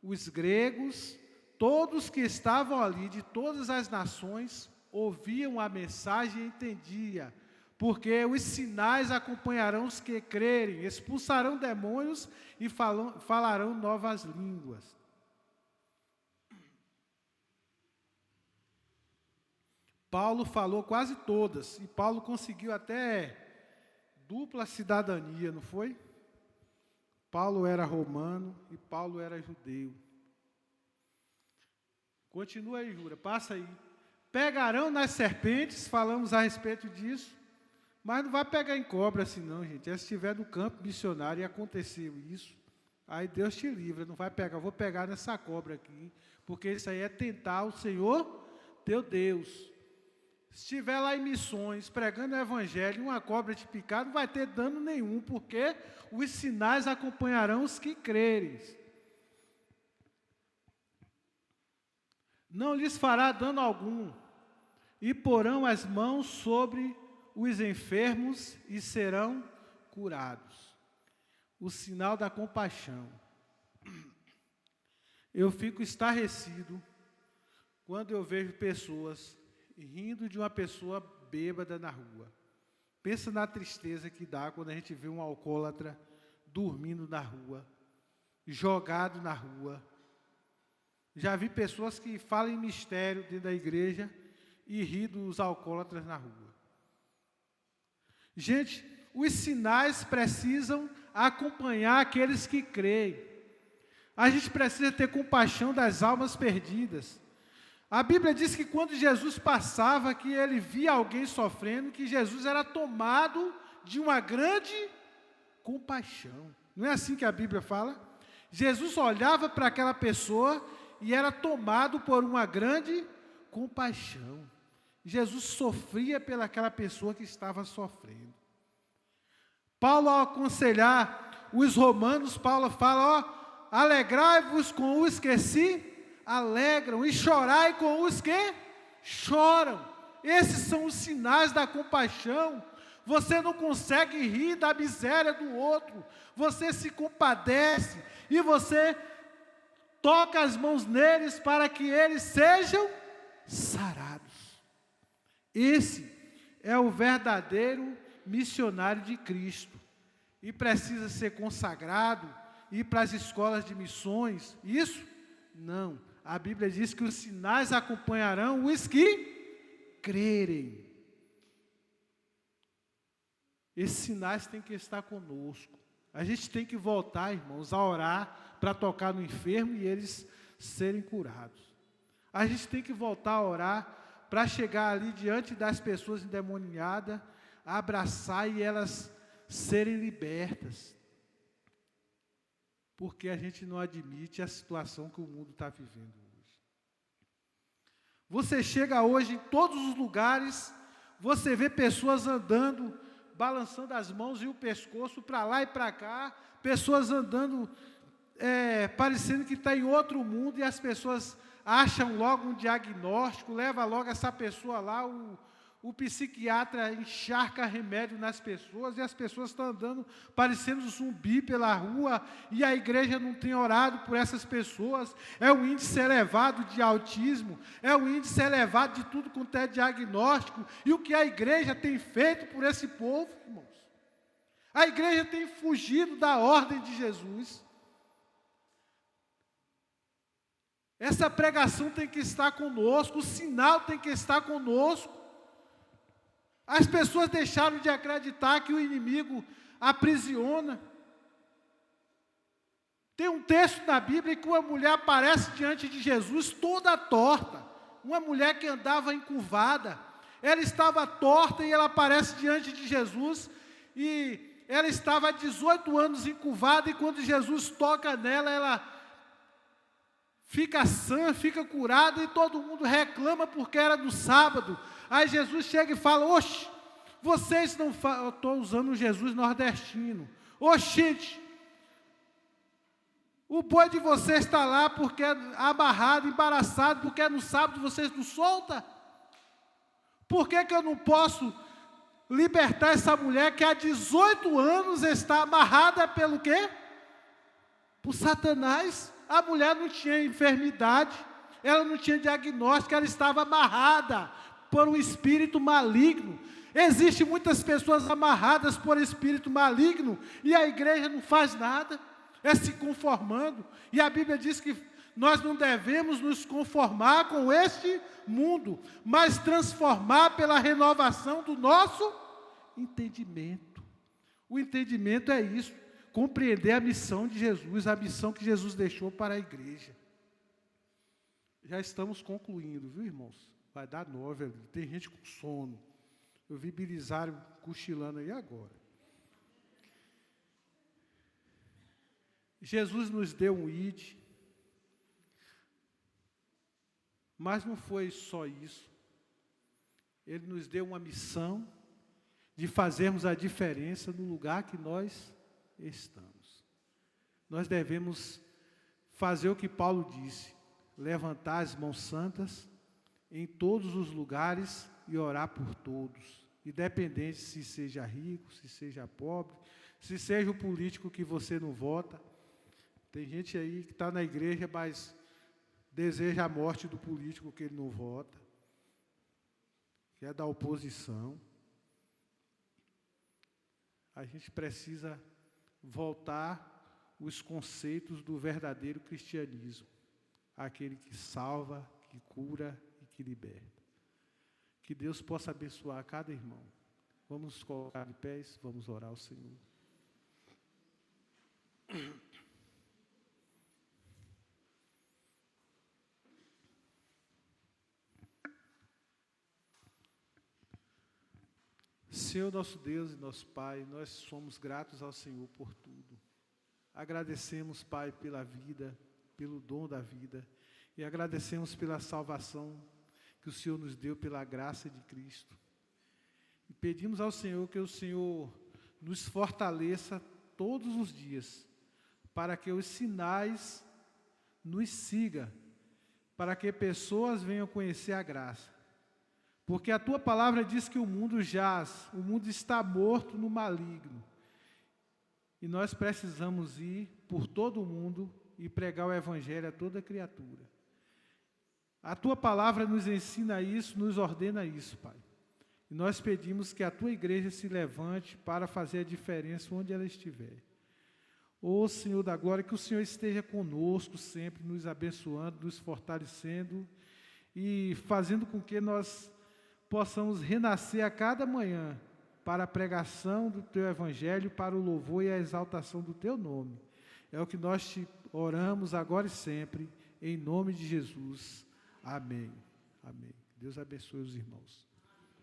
os gregos, todos que estavam ali, de todas as nações, ouviam a mensagem e entendiam, porque os sinais acompanharão os que crerem, expulsarão demônios e falarão novas línguas. Paulo falou quase todas, e Paulo conseguiu até dupla cidadania, não foi? Paulo era romano e Paulo era judeu. Continua aí, Jura, passa aí. Pegarão nas serpentes, falamos a respeito disso, mas não vai pegar em cobra assim não, gente. Se estiver no campo missionário e aconteceu isso, aí Deus te livra, não vai pegar, vou pegar nessa cobra aqui, porque isso aí é tentar o Senhor, teu Deus. Se estiver lá em missões, pregando o evangelho, uma cobra te picar, não vai ter dano nenhum, porque os sinais acompanharão os que crerem. Não lhes fará dano algum, e porão as mãos sobre os enfermos e serão curados. O sinal da compaixão. Eu fico estarrecido quando eu vejo pessoas rindo de uma pessoa bêbada na rua. Pensa na tristeza que dá quando a gente vê um alcoólatra dormindo na rua, jogado na rua. Já vi pessoas que falam em mistério dentro da igreja e ri dos alcoólatras na rua. Gente, os sinais precisam acompanhar aqueles que creem. A gente precisa ter compaixão das almas perdidas. A Bíblia diz que quando Jesus passava, que ele via alguém sofrendo, que Jesus era tomado de uma grande compaixão. Não é assim que a Bíblia fala? Jesus olhava para aquela pessoa e era tomado por uma grande compaixão. Jesus sofria pelaquela pessoa que estava sofrendo. Paulo, ao aconselhar os romanos, Paulo fala, alegrai-vos com os que se alegram e chorai com os que choram. Esses são os sinais da compaixão. Você não consegue rir da miséria do outro, você se compadece e você toca as mãos neles para que eles sejam sarados. Esse é o verdadeiro missionário de Cristo e precisa ser consagrado, ir para as escolas de missões. Isso? Não. A Bíblia diz que os sinais acompanharão os que crerem. Esses sinais têm que estar conosco. A gente tem que voltar, irmãos, a orar para tocar no enfermo e eles serem curados. A gente tem que voltar a orar para chegar ali diante das pessoas endemoniadas, abraçar e elas serem libertas. Porque a gente não admite a situação que o mundo está vivendo hoje. Você chega hoje em todos os lugares, você vê pessoas andando, balançando as mãos e o pescoço para lá e para cá, pessoas andando, parecendo que está em outro mundo, e as pessoas acham logo um diagnóstico, leva logo essa pessoa lá, o psiquiatra encharca remédio nas pessoas, e as pessoas estão andando parecendo zumbi pela rua, e a igreja não tem orado por essas pessoas. É um índice elevado de autismo, é um índice elevado de tudo quanto é diagnóstico, e o que a igreja tem feito por esse povo, irmãos? A igreja tem fugido da ordem de Jesus. Essa pregação tem que estar conosco, o sinal tem que estar conosco. As pessoas deixaram de acreditar que o inimigo aprisiona. Tem um texto na Bíblia que uma mulher aparece diante de Jesus toda torta. Uma mulher que andava encurvada. Ela estava torta e ela aparece diante de Jesus. E ela estava há 18 anos encurvada, e quando Jesus toca nela, ela fica sã, fica curada, e todo mundo reclama porque era no sábado. Aí Jesus chega e fala, oxe, vocês não falam, eu estou usando o Jesus nordestino, oxe, gente, o boi de vocês está lá porque é amarrado, embaraçado, porque é no sábado vocês não soltam? Por que eu não posso libertar essa mulher que há 18 anos está amarrada pelo quê? Por Satanás. A mulher não tinha enfermidade, ela não tinha diagnóstico, ela estava amarrada por um espírito maligno. Existem muitas pessoas amarradas por espírito maligno, e a igreja não faz nada, é se conformando. E a Bíblia diz que nós não devemos nos conformar com este mundo, mas transformar pela renovação do nosso entendimento. O entendimento é isso, compreender a missão de Jesus, a missão que Jesus deixou para a igreja. Já estamos concluindo, viu, irmãos? Vai dar 9 ali. Tem gente com sono. Eu vi Belisário cochilando aí agora. Jesus nos deu um ID, mas não foi só isso. Ele nos deu uma missão de fazermos a diferença no lugar que nós estamos. Nós devemos fazer o que Paulo disse, levantar as mãos santas em todos os lugares e orar por todos, independente se seja rico, se seja pobre, se seja o político que você não vota. Tem gente aí que está na igreja, mas deseja a morte do político que ele não vota, que é da oposição. A gente precisa voltar os conceitos do verdadeiro cristianismo, aquele que salva, que cura e que liberta. Que Deus possa abençoar cada irmão. Vamos nos colocar de pés, vamos orar ao Senhor. Senhor, nosso Deus e nosso Pai, nós somos gratos ao Senhor por tudo. Agradecemos, Pai, pela vida, pelo dom da vida, e agradecemos pela salvação que o Senhor nos deu pela graça de Cristo. E pedimos ao Senhor que o Senhor nos fortaleça todos os dias, para que os sinais nos sigam, para que pessoas venham conhecer a graça. Porque a Tua palavra diz que o mundo jaz, o mundo está morto no maligno. E nós precisamos ir por todo o mundo e pregar o Evangelho a toda criatura. A Tua palavra nos ensina isso, nos ordena isso, Pai. E nós pedimos que a Tua igreja se levante para fazer a diferença onde ela estiver. Ô Senhor da glória, que o Senhor esteja conosco sempre, nos abençoando, nos fortalecendo e fazendo com que nós possamos renascer a cada manhã para a pregação do Teu Evangelho, para o louvor e a exaltação do Teu nome. É o que nós te oramos agora e sempre, em nome de Jesus. Amém. Amém. Deus abençoe os irmãos.